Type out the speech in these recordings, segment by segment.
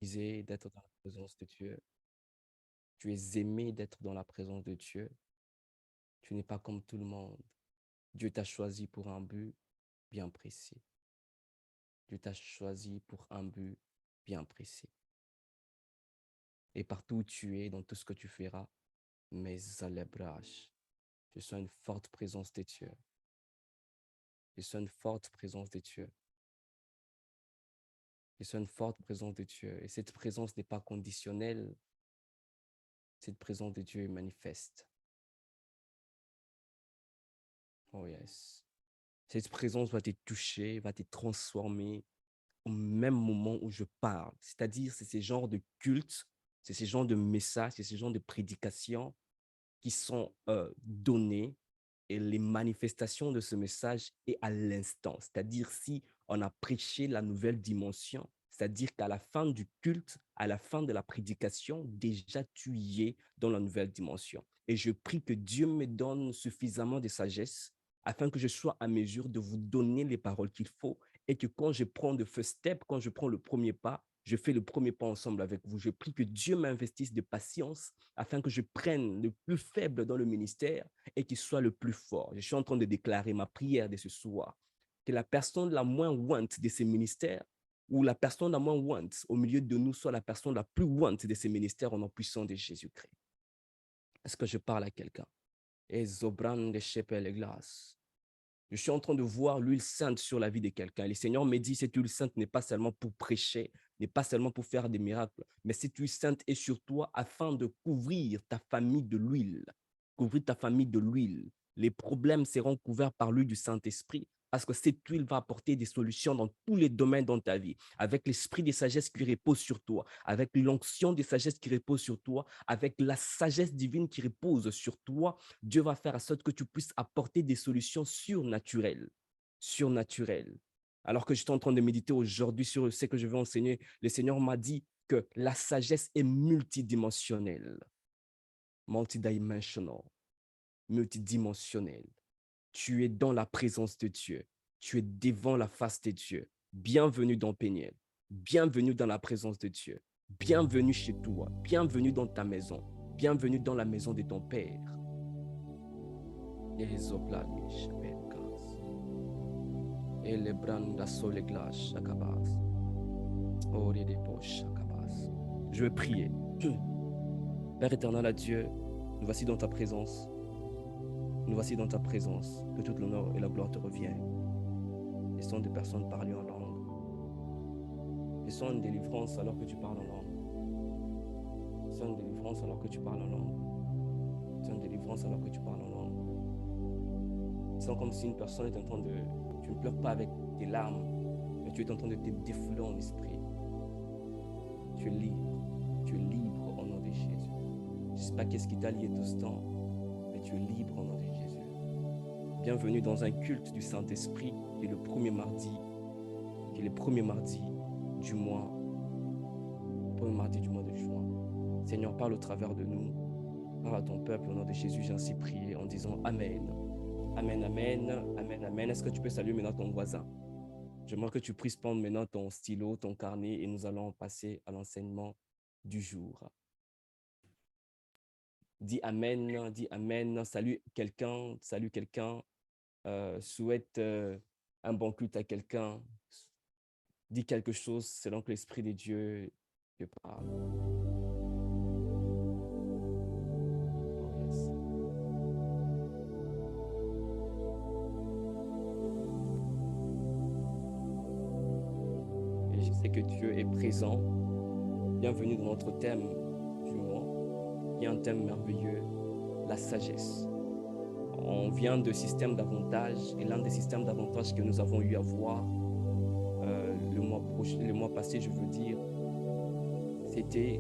d'être dans la présence de Dieu. Tu es aimé d'être dans la présence de Dieu. Tu n'es pas comme tout le monde. Dieu t'a choisi pour un but bien précis. Dieu t'a choisi pour un but bien précis. Et partout où tu es, dans tout ce que tu feras, mes alebrages, je sens une forte présence de Dieu. Je sens une forte présence de Dieu. Je sens une forte présence de Dieu. Et cette présence n'est pas conditionnelle. Cette présence de Dieu est manifeste. Oh yes. Cette présence va te toucher, va te transformer au même moment où je parle. C'est-à-dire, c'est ces genres de cultes, c'est ces genres de messages, c'est ces genres de prédications qui sont donnés et les manifestations de ce message est à l'instant. C'est-à-dire, si on a prêché la nouvelle dimension, c'est-à-dire qu'à la fin du culte, à la fin de la prédication, déjà tu y es dans la nouvelle dimension. Et je prie que Dieu me donne suffisamment de sagesse afin que je sois à mesure de vous donner les paroles qu'il faut et que quand je prends le first step, quand je prends le premier pas, je fais le premier pas ensemble avec vous. Je prie que Dieu m'investisse de patience afin que je prenne le plus faible dans le ministère et qu'il soit le plus fort. Je suis en train de déclarer ma prière de ce soir, que la personne la moins want de ces ministères ou la personne la moins want au milieu de nous soit la personne la plus want de ces ministères au nom puissant de Jésus-Christ. Est-ce que je parle à quelqu'un? Et Zobran de Chepel et Glace. Je suis en train de voir l'huile sainte sur la vie de quelqu'un. Le Seigneur me dit, cette huile sainte n'est pas seulement pour prêcher, n'est pas seulement pour faire des miracles, mais cette huile sainte est sur toi afin de couvrir ta famille de l'huile. Couvrir ta famille de l'huile. Les problèmes seront couverts par l'huile du Saint-Esprit parce que cette huile va apporter des solutions dans tous les domaines dans ta vie. Avec l'esprit de sagesse qui repose sur toi, avec l'onction de sagesse qui repose sur toi, avec la sagesse divine qui repose sur toi, Dieu va faire en sorte que tu puisses apporter des solutions surnaturelles. Surnaturelles. Alors que j'étais en train de méditer aujourd'hui sur ce que je vais enseigner, le Seigneur m'a dit que la sagesse est multidimensionnelle. Multidimensional. Multidimensionnelle. Tu es dans la présence de Dieu. Tu es devant la face de Dieu. Bienvenue dans Péniel. Bienvenue dans la présence de Dieu. Bienvenue chez toi. Bienvenue dans ta maison. Bienvenue dans la maison de ton Père. Je vais prier. Père éternel à Dieu, nous voici dans ta présence. Nous voici dans ta présence. Que toute l'honneur et la gloire te reviennent. Et sont des personnes parlant en langue. Et sont une délivrance alors que tu parles en langue. Sont une délivrance alors que tu parles en langue. Sont une délivrance alors que tu parles en langue. C'est comme si une personne est en train de... Tu ne pleures pas avec tes larmes, mais tu es en train de te défouler en esprit. Tu es libre. Tu es libre au nom de Jésus. Je ne sais pas qu'est-ce qui t'a lié tout ce temps, mais tu es libre au nom de Jésus. Bienvenue dans un culte du Saint-Esprit qui est le premier mardi du mois, de juin. Seigneur, parle au travers de nous. Parle à ton peuple au nom de Jésus. J'ai ainsi prié en disant Amen. Amen, amen, amen, amen. Est-ce que tu peux saluer maintenant ton voisin? J'aimerais que tu puisses prendre maintenant ton stylo, ton carnet et nous allons passer à l'enseignement du jour. Dis Amen, salut quelqu'un, souhaite un bon culte à quelqu'un, dis quelque chose selon que l'Esprit de Dieu te parle. Oh, yes. Et je sais que Dieu est présent. Bienvenue dans notre thème du mois, qui est un thème merveilleux, la sagesse. On vient de système d'avantages et l'un des systèmes d'avantages que nous avons eu à voir le mois passé, je veux dire, c'était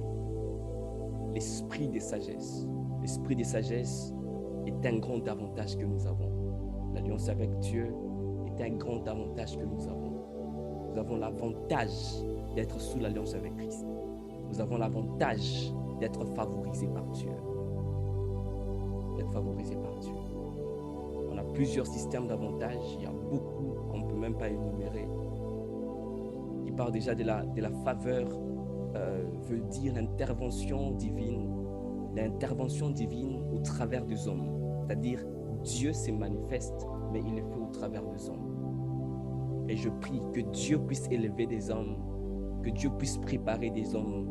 l'esprit de sagesse. L'esprit de sagesse est un grand avantage que nous avons. L'alliance avec Dieu est un grand avantage que nous avons. Nous avons l'avantage d'être sous l'alliance avec Christ. Nous avons l'avantage d'être favorisés par Dieu. D'être favorisés par Dieu. On a plusieurs systèmes d'avantages. Il y a beaucoup, on ne peut même pas énumérer, qui parlent déjà de la faveur dire l'intervention divine au travers des hommes. C'est-à-dire, Dieu se manifeste, mais il le fait au travers des hommes. Et je prie que Dieu puisse élever des hommes, que Dieu puisse préparer des hommes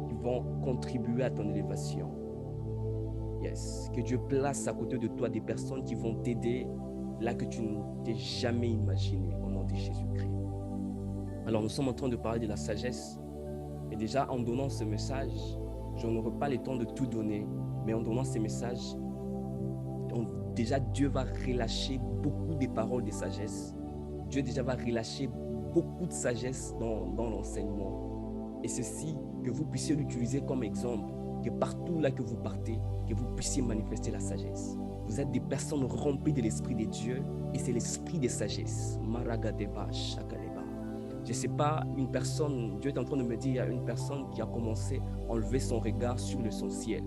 qui vont contribuer à ton élévation. Yes. Que Dieu place à côté de toi des personnes qui vont t'aider là que tu ne t'es jamais imaginé, au nom de Jésus-Christ. Alors, nous sommes en train de parler de la sagesse. Et déjà, en donnant ce message, je n'aurai pas le temps de tout donner, mais en donnant ce message, déjà, Dieu va relâcher beaucoup de paroles de sagesse. Dieu déjà va relâcher beaucoup de sagesse dans l'enseignement. Et ceci, que vous puissiez l'utiliser comme exemple, que partout là que vous partez, que vous puissiez manifester la sagesse. Vous êtes des personnes remplies de l'Esprit de Dieu et c'est l'Esprit de sagesse. Maragadeba, Shakaleba. Je ne sais pas, une personne, Dieu est en train de me dire, il y a une personne qui a commencé à enlever son regard sur l'essentiel.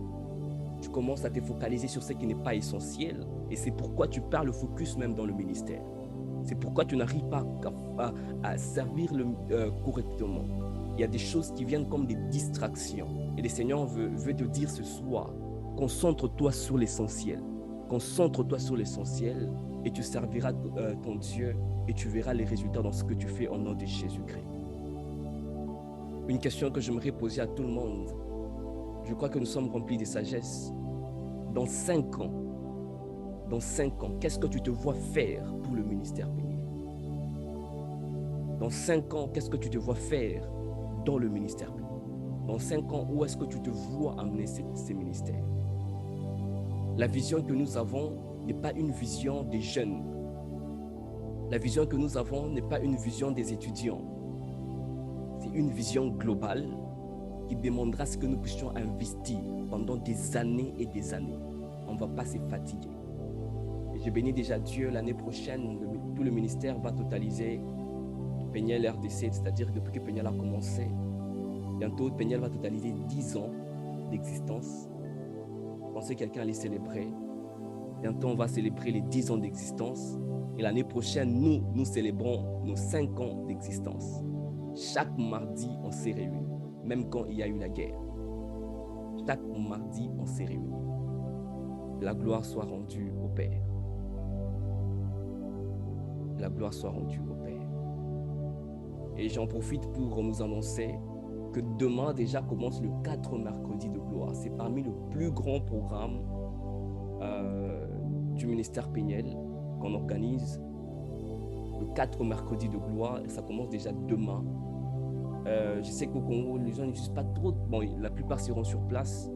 Tu commences à te focaliser sur ce qui n'est pas essentiel et c'est pourquoi tu perds le focus même dans le ministère. C'est pourquoi tu n'arrives pas à servir correctement. Il y a des choses qui viennent comme des distractions. Et le Seigneur veut te dire ce soir, concentre-toi sur l'essentiel. Concentre-toi sur l'essentiel et tu serviras ton Dieu et tu verras les résultats dans ce que tu fais au nom de Jésus-Christ. Une question que j'aimerais poser à tout le monde. Je crois que nous sommes remplis de sagesse. Dans 5 ans, qu'est-ce que tu te vois faire pour le ministère béni? Dans 5 ans, qu'est-ce que tu te vois faire dans le ministère béni? Dans 5 ans, où est-ce que tu te vois amener ces ministères? La vision que nous avons n'est pas une vision des jeunes. La vision que nous avons n'est pas une vision des étudiants. C'est une vision globale qui demandera ce que nous puissions investir pendant des années et des années. On ne va pas se fatiguer. Et je bénis déjà Dieu, l'année prochaine, tout le ministère va totaliser Peniel RDC, c'est-à-dire depuis que Peniel a commencé. Bientôt, Peniel va totaliser 10 ans d'existence. Je pensais que quelqu'un allait célébrer. Bientôt, on va célébrer les 10 ans d'existence. Et l'année prochaine, nous célébrons nos 5 ans d'existence. Chaque mardi, on s'est réunis, même quand il y a eu la guerre. Chaque mardi, on s'est réunis. La gloire soit rendue au Père. La gloire soit rendue au Père. Et j'en profite pour nous annoncer que demain déjà commence le 4 mercredi de gloire. C'est parmi le plus grand programme du ministère Peniel qu'on organise. Le 4 mercredi de gloire, ça commence déjà demain. Je sais qu'au Congo, les gens n'utilisent pas trop. Bon, la plupart seront sur place.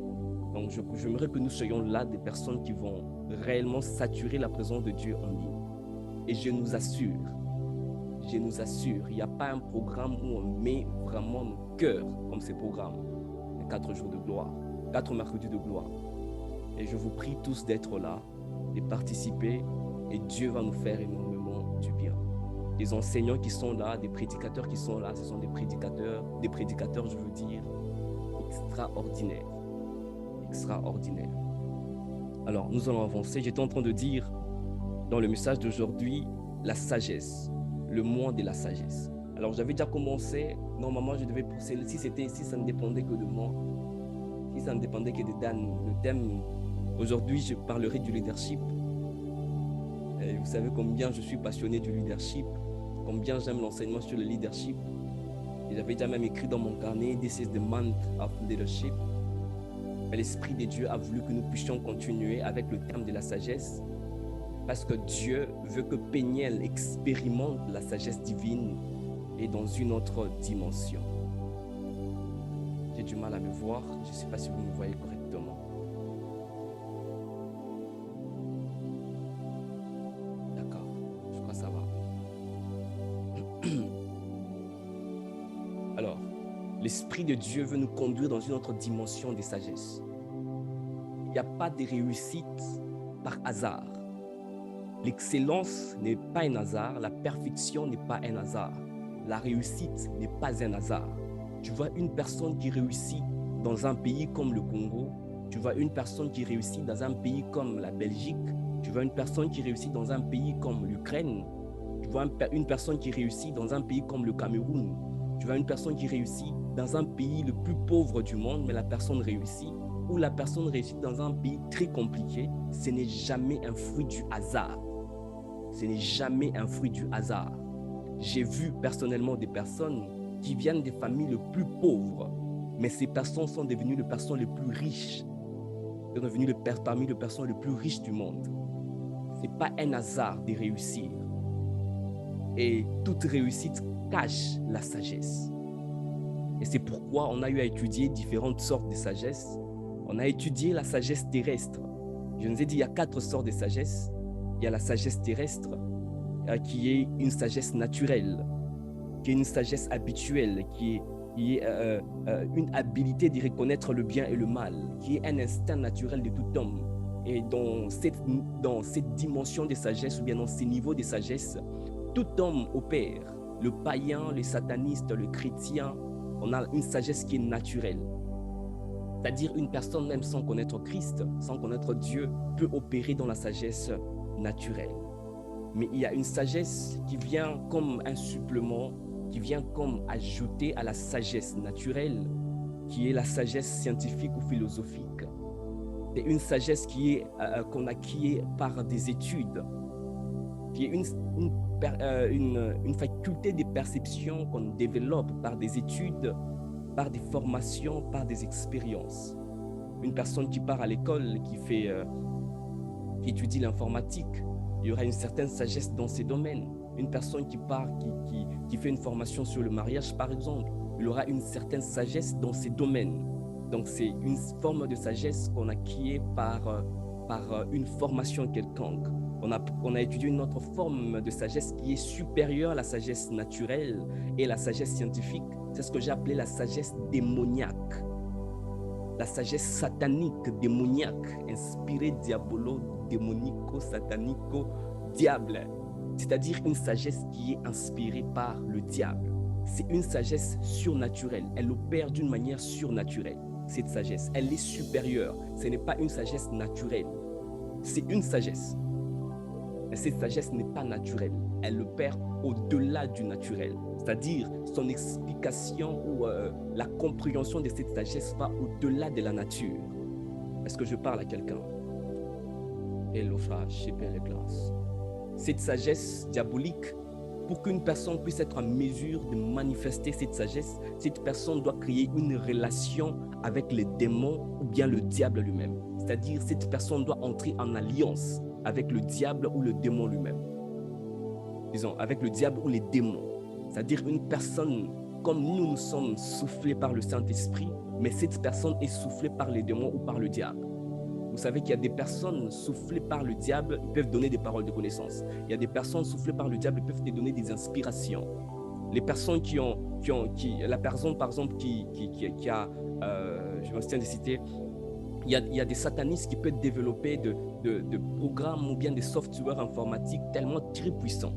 Donc, j'aimerais que nous soyons là des personnes qui vont réellement saturer la présence de Dieu en ligne. Et je nous assure, il n'y a pas un programme où on met vraiment nos cœurs comme ces programmes. Les 4 jours de gloire, 4 mercredis de gloire. Et je vous prie tous d'être là, de participer, et Dieu va nous faire énormément du bien. Des enseignants qui sont là, des prédicateurs qui sont là, ce sont des prédicateurs, je veux dire, extraordinaires. Extraordinaires. Alors, nous allons avancer. J'étais en train de dire, dans le message d'aujourd'hui, la sagesse, le mois de la sagesse. Alors, j'avais déjà commencé, normalement, je devais pousser, si ça ne dépendait que de moi, si ça ne dépendait que de Dan, le thème, aujourd'hui, je parlerai du leadership. Et vous savez combien je suis passionné du leadership, combien j'aime l'enseignement sur le leadership. Et j'avais déjà même écrit dans mon carnet, This is the month of leadership. Mais l'Esprit de Dieu a voulu que nous puissions continuer avec le thème de la sagesse, parce que Dieu veut que Peniel expérimente la sagesse divine et dans une autre dimension. J'ai du mal à me voir, je ne sais pas si vous me voyez correctement. D'accord, je crois que ça va. Alors, l'Esprit de Dieu veut nous conduire dans une autre dimension de sagesse. Il n'y a pas de réussite par hasard. L'excellence n'est pas un hasard, la perfection n'est pas un hasard. La réussite n'est pas un hasard. Tu vois une personne qui réussit dans un pays comme le Congo, tu vois une personne qui réussit dans un pays comme la Belgique, tu vois une personne qui réussit dans un pays comme l'Ukraine, tu vois une personne qui réussit dans un pays comme le Cameroun, Tu vois une personne qui réussit dans un pays le plus pauvre du monde, mais la personne réussit, ou la personne réussit dans un pays très compliqué, ce n'est jamais un fruit du hasard. Ce n'est jamais un fruit du hasard. J'ai vu personnellement des personnes qui viennent des familles les plus pauvres, mais ces personnes sont devenues les personnes les plus riches. Sont devenues parmi les personnes les plus riches du monde. Ce n'est pas un hasard de réussir. Et toute réussite cache la sagesse. Et c'est pourquoi on a eu à étudier différentes sortes de sagesse. On a étudié la sagesse terrestre. Je nous ai dit, il y a 4 sortes de sagesse. Il y a la sagesse terrestre, qui est une sagesse naturelle, qui est une sagesse habituelle, qui est une habilité de reconnaître le bien et le mal, qui est un instinct naturel de tout homme. Et dans cette dimension de sagesse, ou bien dans ces niveaux de sagesse, tout homme opère. Le païen, le sataniste, le chrétien, on a une sagesse qui est naturelle. C'est-à-dire une personne, même sans connaître Christ, sans connaître Dieu, peut opérer dans la sagesse naturelle. Mais il y a une sagesse qui vient comme un supplément, qui vient comme ajouter à la sagesse naturelle, qui est la sagesse scientifique ou philosophique. C'est une sagesse qu'on acquiert par des études, qui est une faculté de perception qu'on développe par des études, par des formations, par des expériences. Une personne qui part à l'école, qui étudie l'informatique, il y aura une certaine sagesse dans ces domaines. Une personne qui part, qui fait une formation sur le mariage, par exemple, il aura une certaine sagesse dans ces domaines. Donc, c'est une forme de sagesse qu'on acquiert par une formation quelconque. On a étudié une autre forme de sagesse qui est supérieure à la sagesse naturelle et la sagesse scientifique. C'est ce que j'ai appelé la sagesse démoniaque. La sagesse satanique, démoniaque, inspirée diabolo, démonico, satanico, diable. C'est-à-dire une sagesse qui est inspirée par le diable. C'est une sagesse surnaturelle. Elle opère d'une manière surnaturelle. Cette sagesse, elle est supérieure. Ce n'est pas une sagesse naturelle. C'est une sagesse. Mais cette sagesse n'est pas naturelle. Elle opère au-delà du naturel. C'est-à-dire, son explication ou la compréhension de cette sagesse va au-delà de la nature. Est-ce que je parle à quelqu'un? Cette sagesse diabolique, pour qu'une personne puisse être en mesure de manifester cette sagesse, cette personne doit créer une relation avec les démons ou bien le diable lui-même. C'est-à-dire, cette personne doit entrer en alliance avec le diable ou le démon lui-même. Disons, avec le diable ou les démons. C'est-à-dire une personne, comme nous sommes soufflés par le Saint-Esprit, mais cette personne est soufflée par les démons ou par le diable. Vous savez qu'il y a des personnes soufflées par le diable, ils peuvent donner des paroles de connaissance. Il y a des personnes soufflées par le diable, ils peuvent te donner des inspirations. Les personnes la personne par exemple qui a, je me souviens de citer, il y a des satanistes qui peuvent développer de programmes ou bien des softwares informatiques tellement très puissants.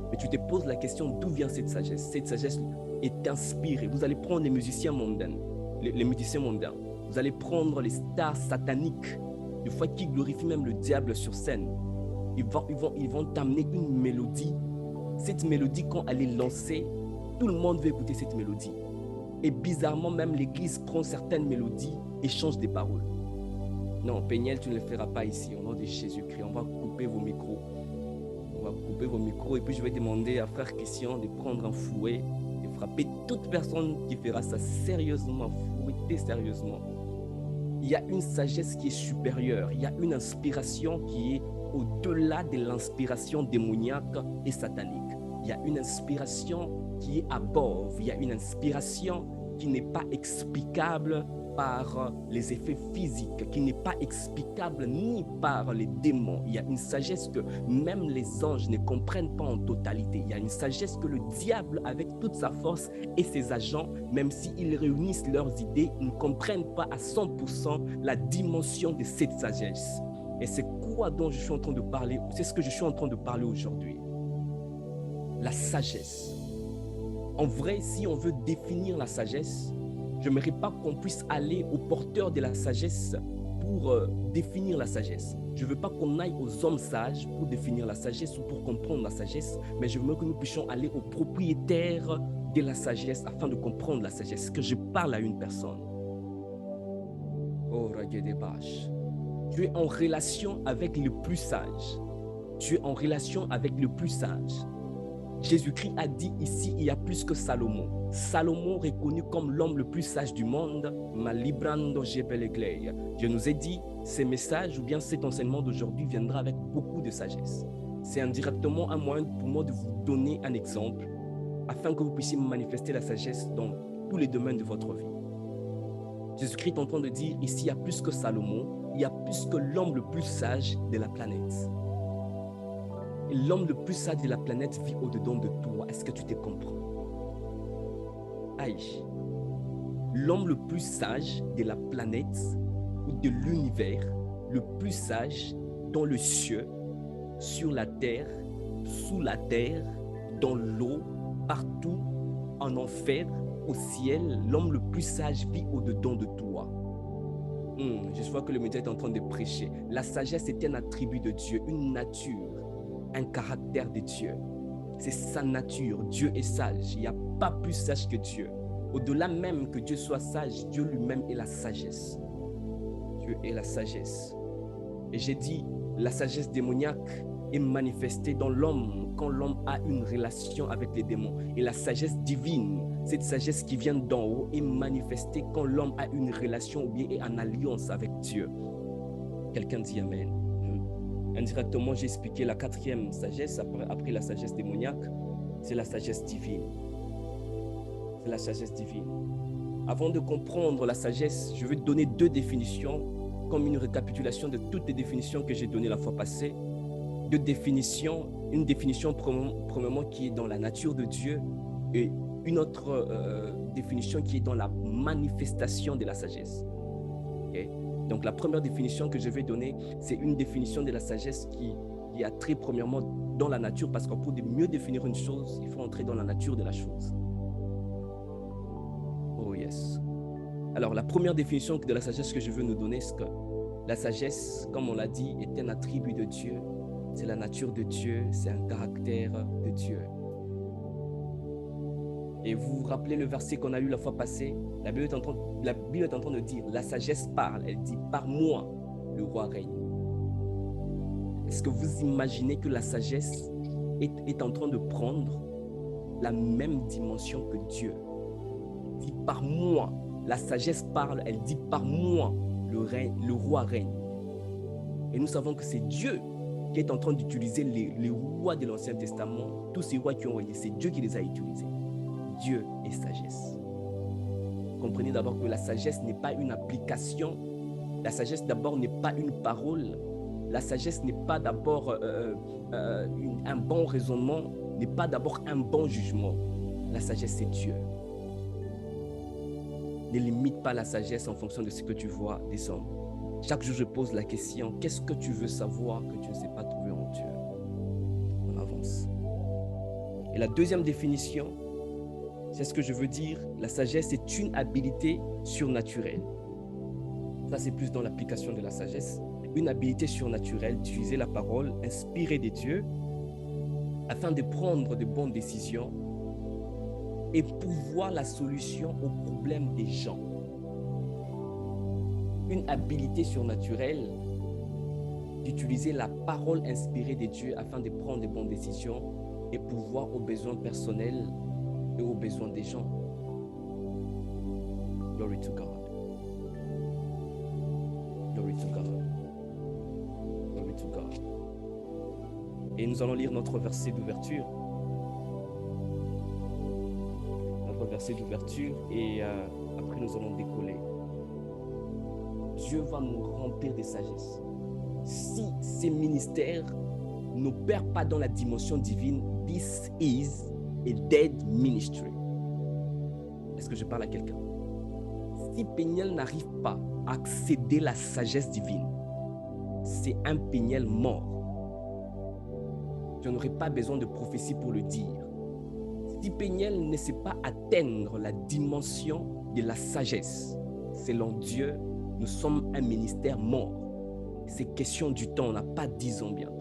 Mais tu te poses la question d'où vient cette sagesse. Cette sagesse est inspirée. Vous allez prendre les musiciens mondains, les musiciens mondains. Vous allez prendre les stars sataniques, des fois qui glorifient même le diable sur scène. Ils vont t'amener une mélodie. Cette mélodie, quand elle est lancée, tout le monde veut écouter cette mélodie. Et bizarrement, même l'Église prend certaines mélodies et change des paroles. Non, Péniel, tu ne le feras pas ici. Au nom de Jésus-Christ, on va couper vos micros. On va couper vos micros et puis je vais demander à frère Christian de prendre un fouet et frapper toute personne qui fera ça sérieusement, fouetter sérieusement. Il y a une sagesse qui est supérieure. Il y a une inspiration qui est au-delà de l'inspiration démoniaque et satanique. Il y a une inspiration qui est above. Il y a une inspiration qui n'est pas explicable par les effets physiques, qui n'est pas explicable ni par les démons. Il y a une sagesse que même les anges ne comprennent pas en totalité. Il y a une sagesse que le diable, avec toute sa force et ses agents, même s'ils réunissent leurs idées, ne comprennent pas à 100% la dimension de cette sagesse. Et c'est quoi dont je suis en train de parler? C'est ce que je suis en train de parler aujourd'hui. La sagesse. En vrai, si on veut définir la sagesse, je n'aimerais pas qu'on puisse aller au porteur de la sagesse pour définir la sagesse. Je ne veux pas qu'on aille aux hommes sages pour définir la sagesse ou pour comprendre la sagesse, mais je veux que nous puissions aller au propriétaire de la sagesse afin de comprendre la sagesse, que je parle à une personne. Oh, Ragedebash. Tu es en relation avec le plus sage. Tu es en relation avec le plus sage. Jésus-Christ a dit ici, il y a plus que Salomon. Salomon reconnu comme l'homme le plus sage du monde. Je nous ai dit, ces messages ou bien cet enseignement d'aujourd'hui viendra avec beaucoup de sagesse. C'est indirectement un moyen pour moi de vous donner un exemple afin que vous puissiez manifester la sagesse dans tous les domaines de votre vie. Jésus-Christ est en train de dire ici, il y a plus que Salomon, il y a plus que l'homme le plus sage de la planète. Et l'homme le plus sage de la planète vit au-dedans de toi. Est-ce que tu te comprends? Aïe. L'homme le plus sage de la planète ou de l'univers, le plus sage dans le ciel, sur la terre, sous la terre, dans l'eau, partout, en enfer, au ciel, l'homme le plus sage vit au-dedans de toi. Je vois que le média est en train de prêcher. La sagesse est un attribut de Dieu, une nature, un caractère de Dieu. C'est sa nature. Dieu est sage. Il n'y a pas plus sage que Dieu. Au-delà même que Dieu soit sage, Dieu lui-même est la sagesse. Dieu est la sagesse. Et j'ai dit, la sagesse démoniaque est manifestée dans l'homme quand l'homme a une relation avec les démons. Et la sagesse divine, cette sagesse qui vient d'en haut, est manifestée quand l'homme a une relation ou bien est en alliance avec Dieu. Quelqu'un dit Amen. Indirectement, j'ai expliqué la quatrième sagesse, après la sagesse démoniaque, c'est la sagesse divine. C'est la sagesse divine. Avant de comprendre la sagesse, je vais te donner deux définitions, comme une récapitulation de toutes les définitions que j'ai données la fois passée. Deux définitions, une définition premièrement qui est dans la nature de Dieu et une autre définition qui est dans la manifestation de la sagesse. Okay? Donc la première définition que je vais donner, c'est une définition de la sagesse qui a trait premièrement dans la nature, parce que pour mieux définir une chose, il faut entrer dans la nature de la chose. Oh yes. Alors la première définition de la sagesse que je veux nous donner, c'est que la sagesse, comme on l'a dit, est un attribut de Dieu. C'est la nature de Dieu, c'est un caractère de Dieu. Et vous vous rappelez le verset qu'on a lu la fois passée? La Bible est en train de dire, la sagesse parle, elle dit, par moi, le roi règne. Est-ce que vous imaginez que la sagesse est en train de prendre la même dimension que Dieu? Elle dit, par moi, la sagesse parle, elle dit, par moi, le roi règne. Et nous savons que c'est Dieu qui est en train d'utiliser les rois de l'Ancien Testament, tous ces rois qui ont régné, c'est Dieu qui les a utilisés. Dieu est sagesse. Comprenez d'abord que la sagesse n'est pas une application. La sagesse d'abord n'est pas une parole. La sagesse n'est pas d'abord un bon raisonnement, n'est pas d'abord un bon jugement. La sagesse, c'est Dieu. Ne limite pas la sagesse en fonction de ce que tu vois des hommes. Chaque jour, je pose la question, qu'est-ce que tu veux savoir que tu ne sais pas trouver en Dieu? On avance. Et la deuxième définition, c'est ce que je veux dire, la sagesse est une habilité surnaturelle. Ça, c'est plus dans l'application de la sagesse. Une habilité surnaturelle d'utiliser la parole inspirée des dieux afin de prendre de bonnes décisions et pour voir la solution aux problèmes des gens. Une habilité surnaturelle d'utiliser la parole inspirée des dieux afin de prendre de bonnes décisions et pourvoir aux besoins personnels et aux besoins des gens. Glory to God. Glory to God. Glory to God. Et nous allons lire notre verset d'ouverture. Notre verset d'ouverture et après nous allons décoller. Dieu va nous remplir de sagesse. Si ces ministères n'opèrent pas dans la dimension divine, this is a dead ministry. Est-ce que je parle à quelqu'un? Si Péniel n'arrive pas à accéder à la sagesse divine, c'est un Péniel mort. Je n'aurai pas besoin de prophétie pour le dire. Si Péniel ne sait pas atteindre la dimension de la sagesse, selon Dieu, nous sommes un ministère mort. C'est question du temps, on n'a pas 10 ans bientôt.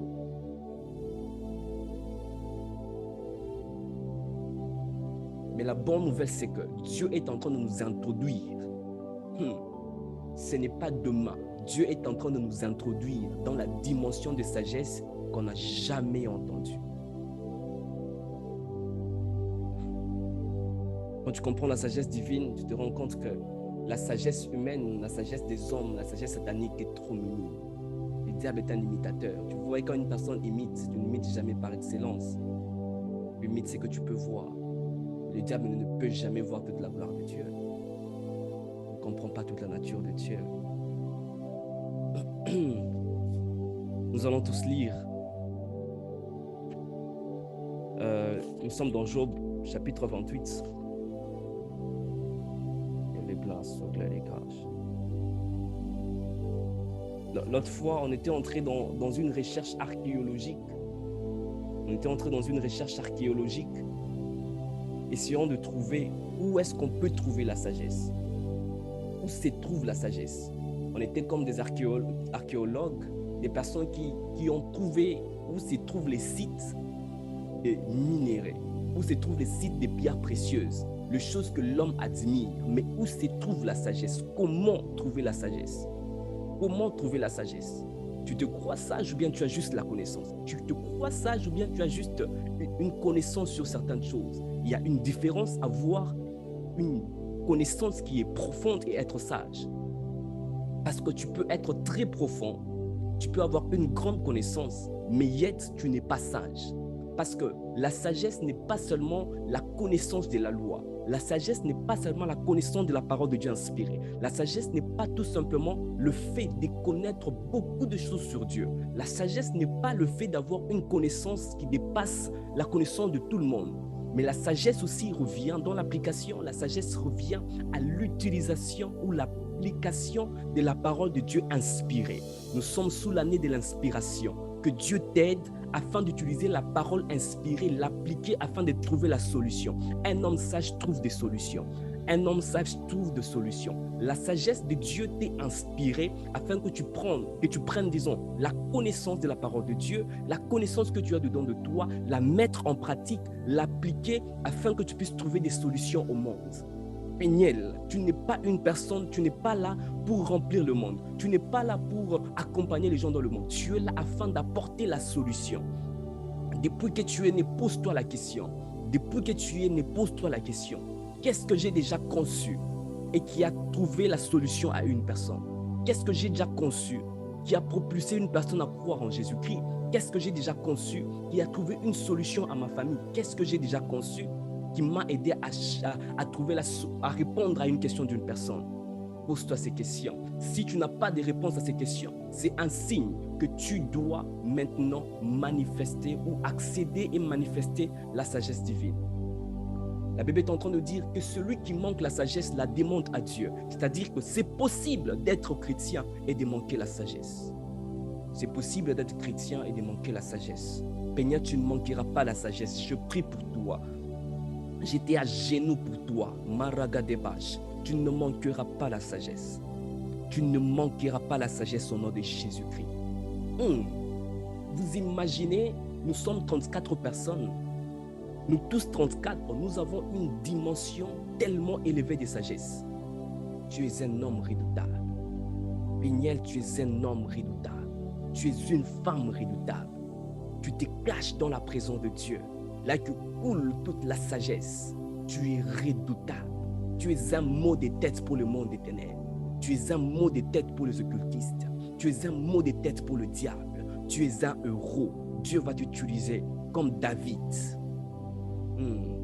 Mais la bonne nouvelle, c'est que Dieu est en train de nous introduire. Ce n'est pas demain. Dieu est en train de nous introduire dans la dimension de sagesse qu'on n'a jamais entendue. Quand tu comprends la sagesse divine, tu te rends compte que la sagesse humaine, la sagesse des hommes, la sagesse satanique est trop minime. Le diable est un imitateur. Tu vois, quand une personne imite, tu n'imites jamais par excellence. Limite, c'est que tu peux voir. Le diable ne peut jamais voir toute la gloire de Dieu. Il ne comprend pas toute la nature de Dieu. Nous allons tous lire. Nous sommes dans Job, chapitre 28. Les places, les caches. L'autre fois, on était entré dans une recherche archéologique. On était entré dans une recherche archéologique, essayant de trouver où est-ce qu'on peut trouver la sagesse. Où se trouve la sagesse? On était comme des archéologues, des personnes qui ont trouvé où se trouvent les sites minéraux, où se trouvent les sites des pierres précieuses, les choses que l'homme admire. Mais où se trouve la sagesse? Comment trouver la sagesse? Comment trouver la sagesse? Tu te crois sage ou bien tu as juste la connaissance? Tu te crois sage ou bien tu as juste une connaissance sur certaines choses? Il y a une différence à avoir une connaissance qui est profonde et être sage. Parce que tu peux être très profond, tu peux avoir une grande connaissance, mais yet tu n'es pas sage. Parce que la sagesse n'est pas seulement la connaissance de la loi. La sagesse n'est pas seulement la connaissance de la parole de Dieu inspirée. La sagesse n'est pas tout simplement le fait de connaître beaucoup de choses sur Dieu. La sagesse n'est pas le fait d'avoir une connaissance qui dépasse la connaissance de tout le monde. Mais la sagesse aussi revient dans l'application. La sagesse revient à l'utilisation ou l'application de la parole de Dieu inspirée. Nous sommes sous l'année de l'inspiration. Que Dieu t'aide afin d'utiliser la parole inspirée, l'appliquer afin de trouver la solution. Un homme sage trouve des solutions. Un homme sage trouve des solutions. La sagesse de Dieu t'est inspirée afin que tu prennes, disons, la connaissance de la parole de Dieu, la connaissance que tu as dedans de toi, la mettre en pratique, l'appliquer afin que tu puisses trouver des solutions au monde. Péniel, tu n'es pas une personne, tu n'es pas là pour remplir le monde. Tu n'es pas là pour accompagner les gens dans le monde. Tu es là afin d'apporter la solution. Depuis que tu es né, pose-toi la question. Depuis que tu es né, pose-toi la question. Qu'est-ce que j'ai déjà conçu et qui a trouvé la solution à une personne? Qu'est-ce que j'ai déjà conçu qui a propulsé une personne à croire en Jésus-Christ? Qu'est-ce que j'ai déjà conçu qui a trouvé une solution à ma famille? Qu'est-ce que j'ai déjà conçu qui m'a aidé à répondre à une question d'une personne? Pose-toi ces questions. Si tu n'as pas de réponse à ces questions, c'est un signe que tu dois maintenant manifester ou accéder et manifester la sagesse divine. La Bible est en train de dire que celui qui manque la sagesse la demande à Dieu. C'est-à-dire que c'est possible d'être chrétien et de manquer la sagesse. C'est possible d'être chrétien et de manquer la sagesse. Peignat, tu ne manqueras pas la sagesse. Je prie pour toi. J'étais à genoux pour toi. Maraga Debash. Tu ne manqueras pas la sagesse. Tu ne manqueras pas la sagesse au nom de Jésus-Christ. Vous imaginez, nous sommes 34 personnes. Nous tous 34, nous avons une dimension tellement élevée de sagesse. Tu es un homme redoutable. Peniel, tu es un homme redoutable. Tu es une femme redoutable. Tu te caches dans la présence de Dieu. Là que coule toute la sagesse. Tu es redoutable. Tu es un mot de tête pour le monde éternel. Tu es un mot de tête pour les occultistes. Tu es un mot de tête pour le diable. Tu es un héros. Dieu va t'utiliser comme David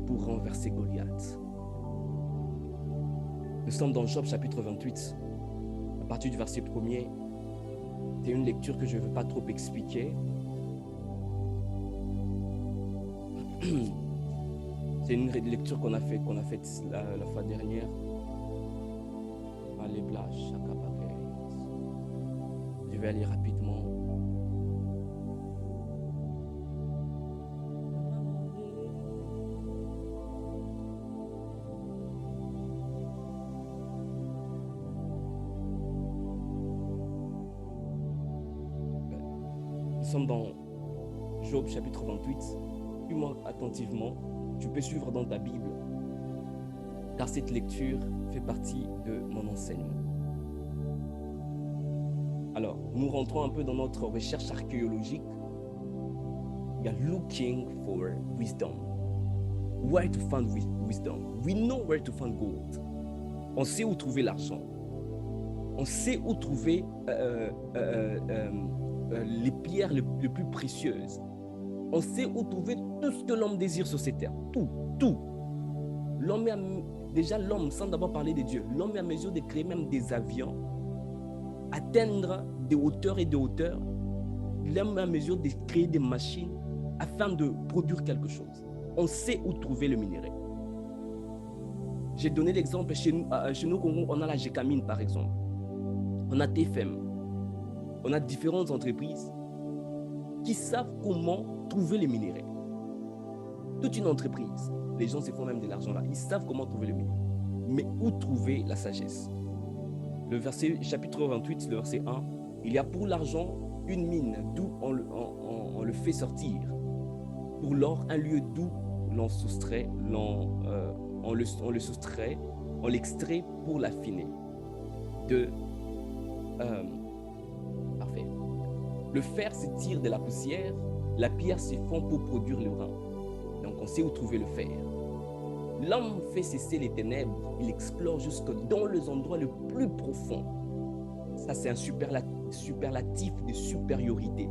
pour renverser Goliath. Nous sommes dans Job chapitre 28. À partir du verset 1er, c'est une lecture que je ne veux pas trop expliquer. C'est une lecture qu'on a faite la fois dernière. Je vais aller rapidement. Nous sommes dans Job chapitre 28. Suis-moi attentivement. Tu peux suivre dans ta Bible. car cette lecture fait partie de mon enseignement. Alors, nous rentrons un peu dans notre recherche archéologique. We are looking for wisdom. Where to find wisdom? We know where to find gold. On sait où trouver l'argent. On sait où trouver les pierres les plus précieuses. On sait où trouver tout ce que l'homme désire sur cette terre. Tout, tout. Déjà, l'homme, sans d'abord parler de Dieu, l'homme est à mesure de créer même des avions, atteindre des hauteurs et des hauteurs. L'homme est à mesure de créer des machines afin de produire quelque chose. On sait où trouver le minerai. J'ai donné l'exemple, chez nous au Congo, on a la Gécamine par exemple. On a TFM. On a différentes entreprises qui savent comment trouver les minéraux. Toute une entreprise, les gens se font même de l'argent là, ils savent comment trouver le minerai. Mais où trouver la sagesse? Le verset, chapitre 28, le verset 1, il y a pour l'argent une mine d'où on le fait sortir. Pour l'or, un lieu d'où l'on soustrait, on le soustrait, on l'extrait pour l'affiner. Parfait. Le fer se tire de la poussière, la pierre se fond pour produire le brin. Donc on sait où trouver le fer. L'homme fait cesser les ténèbres, il explore jusque dans les endroits les plus profonds. Ça, c'est un superlatif de supériorité.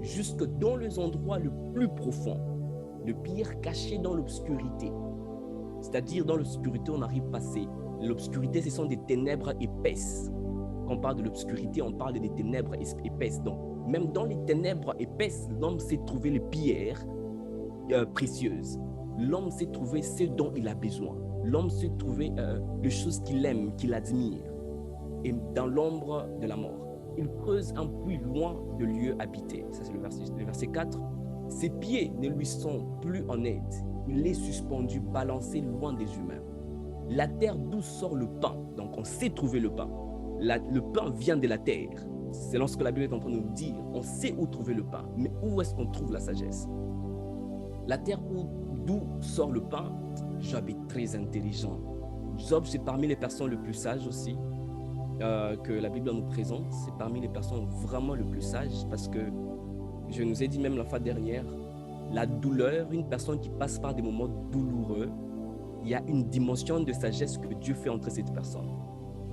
Jusque dans les endroits les plus profonds. Le pire caché dans l'obscurité. C'est-à-dire, dans l'obscurité, on arrive à passer. L'obscurité, ce sont des ténèbres épaisses. Quand on parle de l'obscurité, on parle des ténèbres épaisses. Donc, même dans les ténèbres épaisses, l'homme sait trouver les pierres précieuses. L'homme sait trouver ce dont il a besoin. L'homme sait trouver les choses qu'il aime, qu'il admire. Et dans l'ombre de la mort, il creuse un puits loin de lieu habité. Ça, c'est le verset 4. Ses pieds ne lui sont plus en aide. Il est suspendu, balancé loin des humains. La terre d'où sort le pain. Donc, on sait trouver le pain. Le pain vient de la terre. C'est lorsque la Bible est en train de nous dire, on sait où trouver le pain. Mais où est-ce qu'on trouve la sagesse? La terre d'où sort le pain, Job est très intelligent. Job, c'est parmi les personnes les plus sages aussi que la Bible nous présente. C'est parmi les personnes vraiment les plus sages parce que je nous ai dit même la fois dernière, la douleur, une personne qui passe par des moments douloureux, il y a une dimension de sagesse que Dieu fait entre cette personne.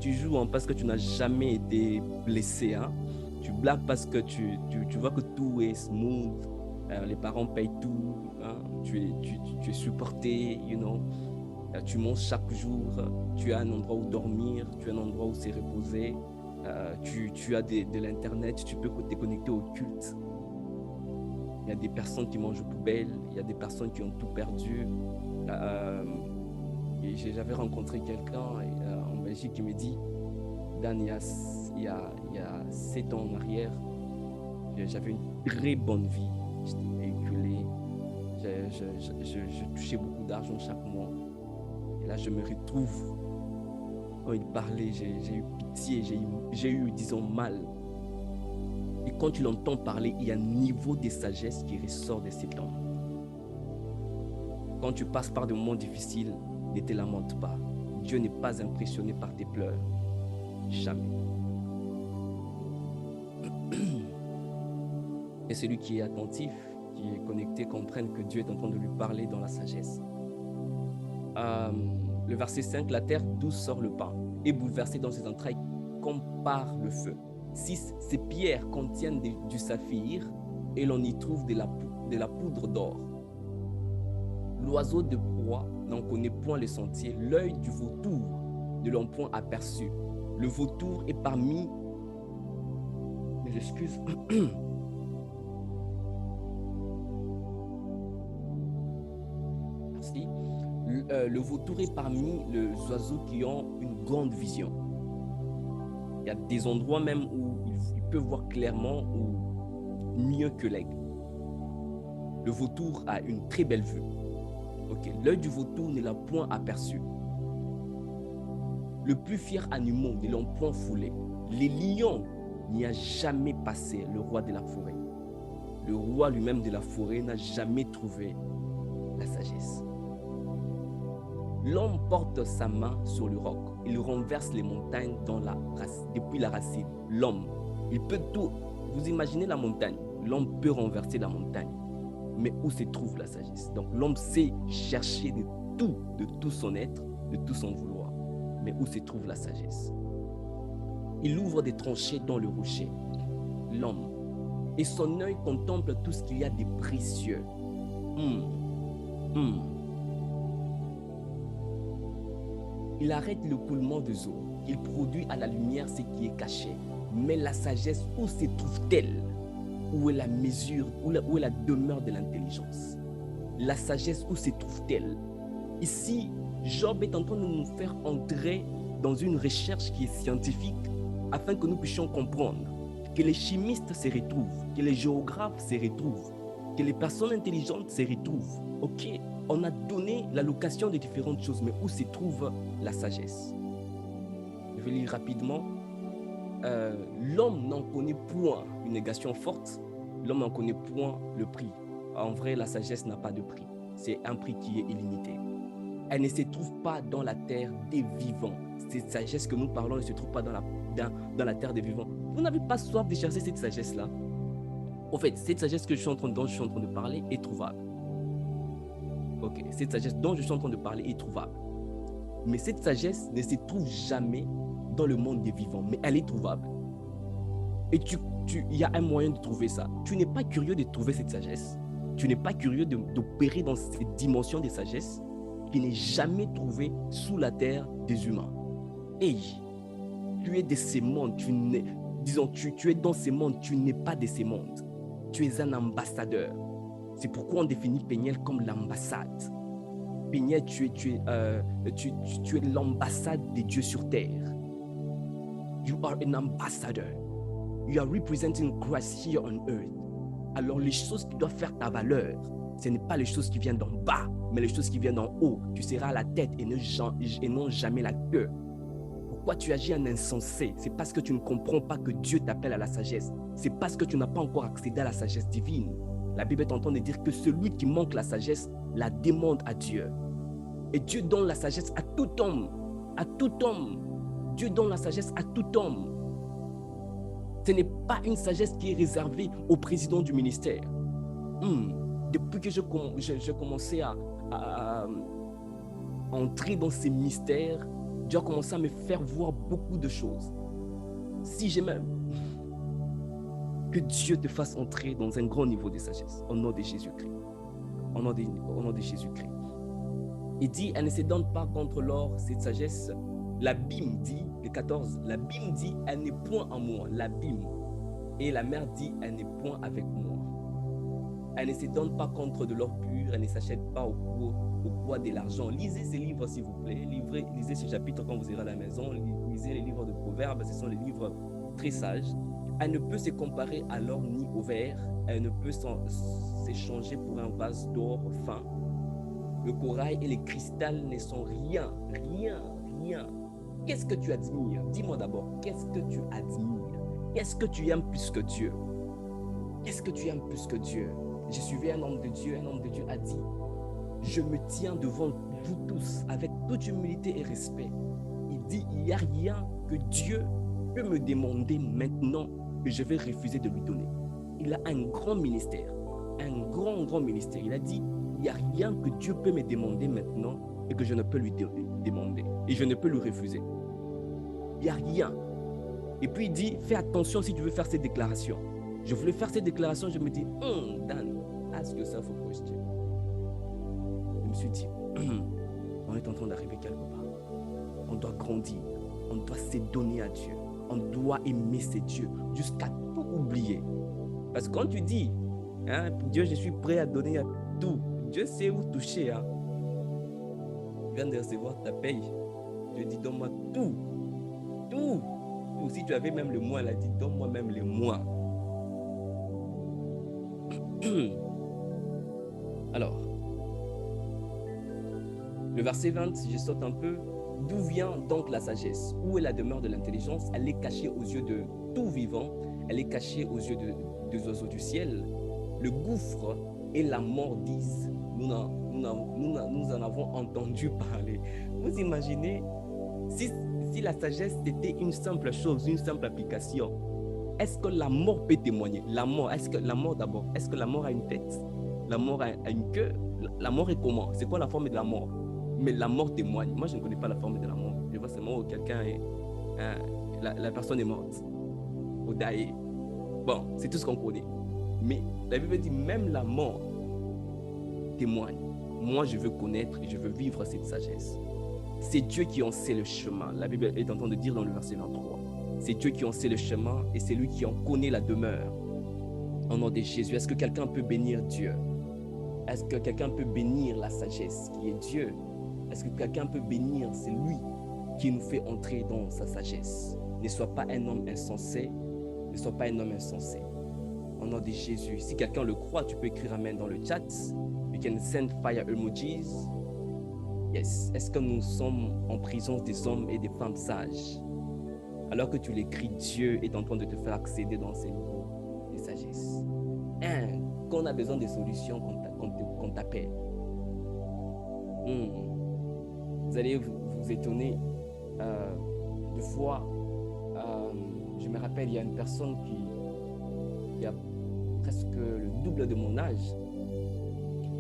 Tu joues parce que tu n'as jamais été blessé. Hein? Tu blagues parce que tu vois que tout est smooth. Les parents payent tout. Hein? Tu es supporté, you know. Tu manges chaque jour. Tu as un endroit où dormir. Tu as un endroit où se reposer. Tu as de l'internet. Tu peux te connecter au culte. Il y a des personnes qui mangent aux poubelles. Il y a des personnes qui ont tout perdu. Et j'avais rencontré quelqu'un en Belgique qui me dit, Dan, il y a 7 ans en arrière, j'avais une très bonne vie. J'étais véhiculé, je touchais beaucoup d'argent chaque mois. Et là, je me retrouve, quand il parlait, j'ai eu pitié, j'ai eu, disons, mal. Et quand tu l'entends parler, il y a un niveau de sagesse qui ressort de cet homme. Quand tu passes par des moments difficiles, ne te lamente pas. Dieu n'est pas impressionné par tes pleurs. Jamais. Et celui qui est attentif, qui est connecté, comprenne que Dieu est en train de lui parler dans la sagesse. Le verset 5, la terre d'où sort le pain est bouleversée dans ses entrailles comme par le feu. 6, ces pierres contiennent du saphir et l'on y trouve de la poudre d'or. L'oiseau de proie n'en connaît point le sentier, l'œil du vautour ne l'ont point aperçu. Le vautour est parmi... Mes excuses. Merci. Le vautour est parmi les oiseaux qui ont une grande vision. Il y a des endroits même où il peut voir clairement ou mieux que l'aigle. Le vautour a une très belle vue. Okay. L'œil du vautour ne l'a point aperçu. Le plus fier animal ne l'ont point foulé. Les lions n'y a jamais passé, le roi de la forêt. Le roi lui-même de la forêt n'a jamais trouvé la sagesse. L'homme porte sa main sur le roc. Il renverse les montagnes depuis la racine. L'homme, il peut tout. Vous imaginez la montagne. L'homme peut renverser la montagne. Mais où se trouve la sagesse? Donc l'homme sait chercher de tout son être, de tout son vouloir. Mais où se trouve la sagesse? Il ouvre des tranchées dans le rocher. L'homme. Et son œil contemple tout ce qu'il y a de précieux. Il arrête le coulement des eaux. Il produit à la lumière ce qui est caché. Mais la sagesse, où se trouve-t-elle? Où est la mesure, où est la demeure de l'intelligence? La sagesse, où se trouve-t-elle? Ici, Job est en train de nous faire entrer dans une recherche qui est scientifique afin que nous puissions comprendre que les chimistes se retrouvent, que les géographes se retrouvent, que les personnes intelligentes se retrouvent. Ok, on a donné la location de différentes choses, mais où se trouve la sagesse? Je vais lire rapidement. L'homme n'en connaît point une négation forte, l'homme n'en connaît point le prix. En vrai, la sagesse n'a pas de prix. C'est un prix qui est illimité. Elle ne se trouve pas dans la terre des vivants. Cette sagesse que nous parlons ne se trouve pas dans la terre des vivants. Vous n'avez pas soif de chercher cette sagesse-là? En fait, cette sagesse dont je suis en train de parler est trouvable. Ok, cette sagesse dont je suis en train de parler est trouvable. Mais cette sagesse ne se trouve jamais dans le monde des vivants, mais elle est trouvable. Et il y a un moyen de trouver ça. Tu n'es pas curieux de trouver cette sagesse. Tu n'es pas curieux d'opérer dans cette dimension de sagesse qui n'est jamais trouvée sous la terre des humains. Hey, tu es de ces mondes, tu es dans ces mondes, tu n'es pas de ces mondes. Tu es un ambassadeur. C'est pourquoi on définit Péniel comme l'ambassade. Péniel, tu es l'ambassade de Dieu sur terre. You are an ambassador. You are representing Christ here on earth. Alors les choses qui doivent faire ta valeur, ce n'est pas les choses qui viennent d'en bas, mais les choses qui viennent d'en haut. Tu seras la tête et non jamais la queue. Pourquoi tu agis en insensé? C'est parce que tu ne comprends pas que Dieu t'appelle à la sagesse. C'est parce que tu n'as pas encore accédé à la sagesse divine. La Bible est en train de dire que celui qui manque la sagesse la demande à Dieu. Et Dieu donne la sagesse à tout homme. À tout homme. Dieu donne la sagesse à tout homme. Ce n'est pas une sagesse qui est réservée au président du ministère. Depuis que j'ai commencé à entrer dans ces mystères, Dieu a commencé à me faire voir beaucoup de choses. Si j'aime, que Dieu te fasse entrer dans un grand niveau de sagesse, au nom de Jésus-Christ. Au nom de Jésus-Christ. Il dit, elle ne se donne pas contre l'or, cette sagesse. L'abîme dit, le 14, l'abîme dit, elle n'est point en moi, l'abîme. Et la mer dit, elle n'est point avec moi. Elle ne se donne pas contre de l'or pur, elle ne s'achète pas au poids de l'argent. Lisez ces livres, s'il vous plaît. Lisez ce chapitre quand vous irez à la maison. Lisez les livres de Proverbes, ce sont les livres très sages. Elle ne peut se comparer à l'or ni au verre. Elle ne peut s'échanger pour un vase d'or fin. Le corail et les cristals ne sont rien. Qu'est-ce que tu admires? Dis-moi d'abord, qu'est-ce que tu admires? Qu'est-ce que tu aimes plus que Dieu? Qu'est-ce que tu aimes plus que Dieu? J'ai suivi un homme de Dieu a dit, je me tiens devant vous tous avec toute humilité et respect. Il dit, il n'y a rien que Dieu peut me demander maintenant que je vais refuser de lui donner. Il a un grand ministère, un grand ministère. Il a dit, il n'y a rien que Dieu peut me demander maintenant et que je ne peux lui demander et je ne peux lui refuser. Il n'y a rien. Et puis il dit, fais attention si tu veux faire ces déclarations. Je voulais faire ces déclarations, je me dis, Dan, ask yourself a question. Je me suis dit, on est en train d'arriver quelque part. On doit grandir, on doit se donner à Dieu, on doit aimer ce Dieu jusqu'à tout oublier. Parce que quand tu dis, Dieu, je suis prêt à donner à tout, Dieu sait où toucher. Tu viens de recevoir ta paye. Dieu dit, donne-moi tout. Si tu avais même le mois, elle a dit, donne-moi même les mois. Alors, le verset 20, si je saute un peu, d'où vient donc la sagesse? Où est la demeure de l'intelligence? Elle est cachée aux yeux de tout vivant, elle est cachée aux yeux des oiseaux du ciel. Le gouffre et la mort disent, nous nous en avons entendu parler. Vous imaginez, si la sagesse était une simple chose, une simple application, est-ce que la mort peut témoigner? La mort, est-ce que la mort d'abord, est-ce que la mort a une tête? La mort a une queue? La mort est comment? C'est quoi la forme de la mort? Mais la mort témoigne. Moi, je ne connais pas la forme de la mort. Je vois seulement où quelqu'un est... la personne est morte. Ou daïe. Bon, c'est tout ce qu'on connaît. Mais la Bible dit, même la mort témoigne. Moi, je veux connaître et je veux vivre cette sagesse. C'est Dieu qui en sait le chemin. La Bible est en train de dire dans le verset 23. C'est Dieu qui en sait le chemin et c'est lui qui en connaît la demeure. Au nom de Jésus, est-ce que quelqu'un peut bénir Dieu? Est-ce que quelqu'un peut bénir la sagesse qui est Dieu? Est-ce que quelqu'un peut bénir? C'est lui qui nous fait entrer dans sa sagesse. Ne sois pas un homme insensé. Ne sois pas un homme insensé. Au nom de Jésus. Si quelqu'un le croit, tu peux écrire Amen dans le chat. You can send fire emojis. Yes. Est-ce que nous sommes en présence des hommes et des femmes sages? Alors que tu l'écris, Dieu est en train de te faire accéder dans ces niveaux de sagesse. Quand on a besoin de solutions, qu'on t'appelle. Vous allez vous étonner. Deux fois, je me rappelle, il y a une personne qui a presque le double de mon âge, qui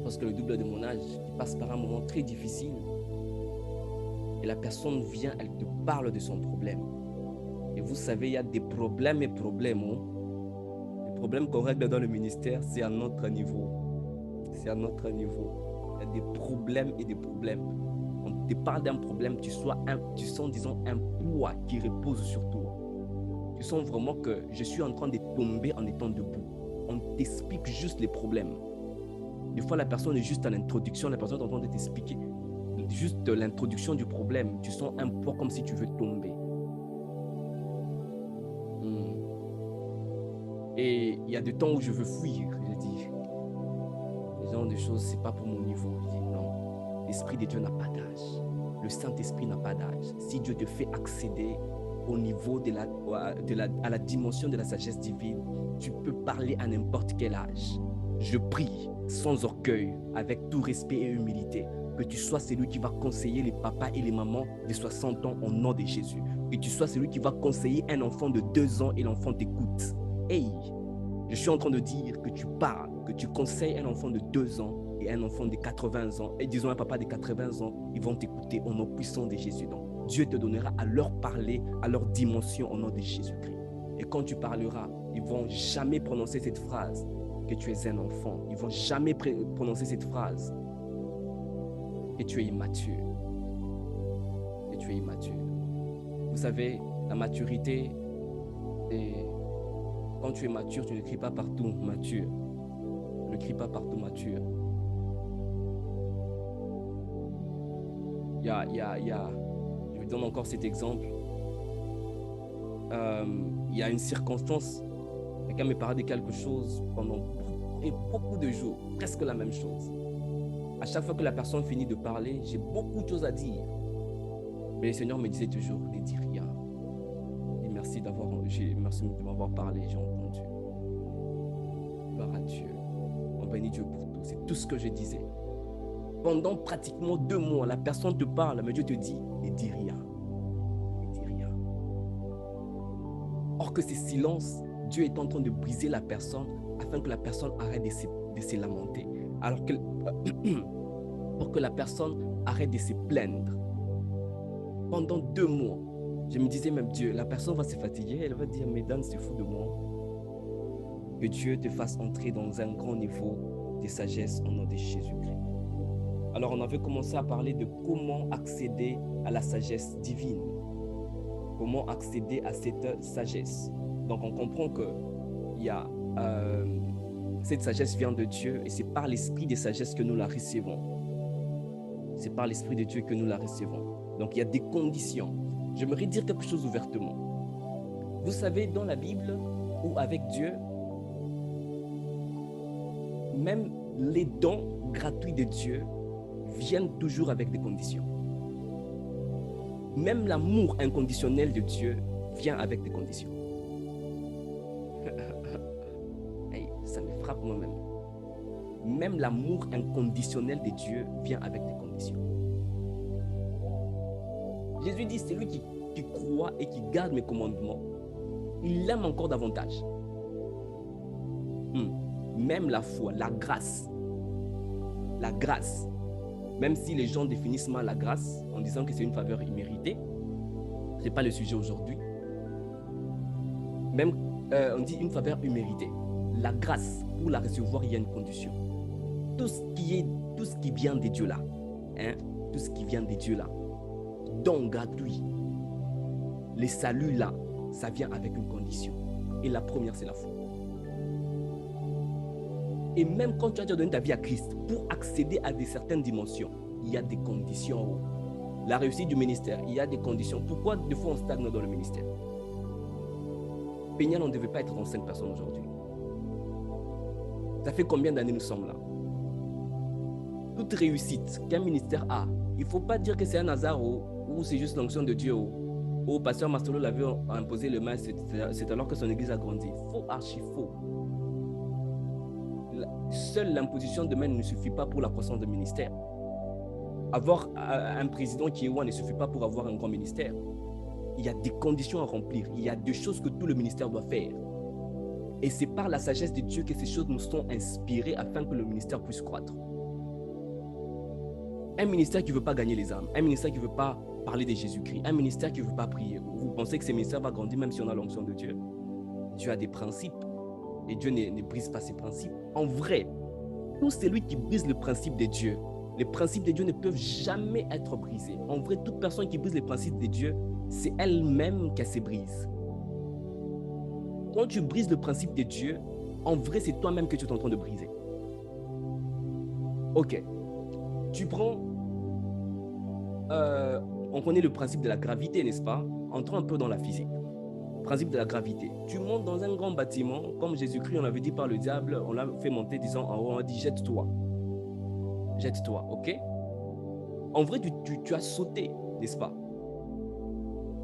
passe par un moment très difficile. Et la personne vient, elle te parle de son problème. Et vous savez, il y a des problèmes et problèmes. Les problèmes qu'on règle dans le ministère, c'est à notre niveau. C'est à notre niveau. Il y a des problèmes et des problèmes. On te parle d'un problème, tu sens, disons, un poids qui repose sur toi. Tu sens vraiment que je suis en train de tomber en étant debout. On t'explique juste les problèmes. Des fois, la personne est juste à l'introduction, la personne est en train de t'expliquer juste l'introduction du problème. Tu sens un poids comme si tu veux tomber. Et il y a des temps où je veux fuir. Je dis, ce genre de choses, c'est pas pour mon niveau. Je dis non, l'Esprit de Dieu n'a pas d'âge. Le Saint-Esprit n'a pas d'âge. Si Dieu te fait accéder au niveau à la dimension de la sagesse divine, tu peux parler à n'importe quel âge. Je prie sans orgueil, avec tout respect et humilité, que tu sois celui qui va conseiller les papas et les mamans de 60 ans au nom de Jésus. Que tu sois celui qui va conseiller un enfant de 2 ans et l'enfant t'écoute. Hey, je suis en train de dire que tu parles, que tu conseilles un enfant de 2 ans et un enfant de 80 ans, et disons un papa de 80 ans, ils vont t'écouter au nom puissant de Jésus. Donc, Dieu te donnera à leur parler, à leur dimension au nom de Jésus-Christ. Et quand tu parleras, ils ne vont jamais prononcer cette phrase, que tu es un enfant. Ils ne vont jamais prononcer cette phrase, que tu es immature. Que tu es immature. Vous savez, la maturité, quand tu es mature, tu ne cries pas partout mature. Ne crie pas partout mature. Je vous donne encore cet exemple. Il y a une circonstance, quelqu'un me parlait de quelque chose pendant beaucoup de jours, presque la même chose. À chaque fois que la personne finit de parler, j'ai beaucoup de choses à dire. Mais le Seigneur me disait toujours, ne dis rien. Et merci de m'avoir parlé, j'ai entendu. Gloire à Dieu. On bénit Dieu pour tout. C'est tout ce que je disais. Pendant pratiquement 2 mois, la personne te parle, mais Dieu te dit, ne dis rien. Ne dis rien. Or que ces silences, Dieu est en train de briser la personne afin que la personne arrête de se lamenter. Pour que la personne arrête de se plaindre. Pendant 2 mois, je me disais même, Dieu, la personne va se fatiguer, elle va dire, mais Dan, c'est fou de moi. Que Dieu te fasse entrer dans un grand niveau de sagesse au nom de Jésus-Christ. Alors, on avait commencé à parler de comment accéder à la sagesse divine. Comment accéder à cette sagesse. Donc, on comprend que cette sagesse vient de Dieu et c'est par l'esprit de sagesse que nous la recevons. C'est par l'esprit de Dieu que nous la recevons. Donc, il y a des conditions. J'aimerais dire quelque chose ouvertement. Vous savez, dans la Bible ou avec Dieu, même les dons gratuits de Dieu viennent toujours avec des conditions. Même l'amour inconditionnel de Dieu vient avec des conditions. Hey, ça me frappe moi-même. Même l'amour inconditionnel de Dieu vient avec des conditions. Jésus dit, c'est lui qui croit et qui garde mes commandements, il l'aime encore davantage. Même la foi, la grâce, même si les gens définissent mal la grâce en disant que c'est une faveur imméritée, ce n'est pas le sujet aujourd'hui. Même on dit une faveur imméritée. La grâce, pour la recevoir, il y a une condition. Tout ce qui vient de Dieu là, tout ce qui vient de Dieu là, don gratuit, les saluts là, ça vient avec une condition. Et la première, c'est la foi. Et même quand tu as déjà donné ta vie à Christ, pour accéder à certaines dimensions, il y a des conditions. La réussite du ministère, il y a des conditions. Pourquoi des fois on stagne dans le ministère? Péniel, on ne devait pas être 35 personnes aujourd'hui. Ça fait combien d'années nous sommes là? Toute réussite qu'un ministère a, il ne faut pas dire que c'est un hasard ou c'est juste l'onction de Dieu. Au pasteur Mastolo l'avait imposé le main, c'est alors que son église a grandi. Faux, archi faux. Seule l'imposition de main ne suffit pas pour la croissance de ministère. Avoir un président qui est loin ne suffit pas pour avoir un grand ministère. Il y a des conditions à remplir. Il y a des choses que tout le ministère doit faire. Et c'est par la sagesse de Dieu que ces choses nous sont inspirées afin que le ministère puisse croître. Un ministère qui ne veut pas gagner les âmes, un ministère qui ne veut pas parler de Jésus-Christ, un ministère qui ne veut pas prier. Vous pensez que ce ministère va grandir même si on a l'onction de Dieu? Dieu a des principes et Dieu ne brise pas ses principes. En vrai, tout celui qui brise le principe de Dieu, les principes de Dieu ne peuvent jamais être brisés. En vrai, toute personne qui brise les principes de Dieu, c'est elle-même qu'elle se brise. Quand tu brises le principe de Dieu, en vrai, c'est toi-même que tu es en train de briser. Ok. Tu prends... on connaît le principe de la gravité, n'est-ce pas? Entrons un peu dans la physique. Principe de la gravité. Tu montes dans un grand bâtiment, comme Jésus-Christ, on avait dit par le diable, on l'a fait monter, disons, en haut, on a dit jette-toi. Jette-toi, ok? En vrai, tu as sauté, n'est-ce pas?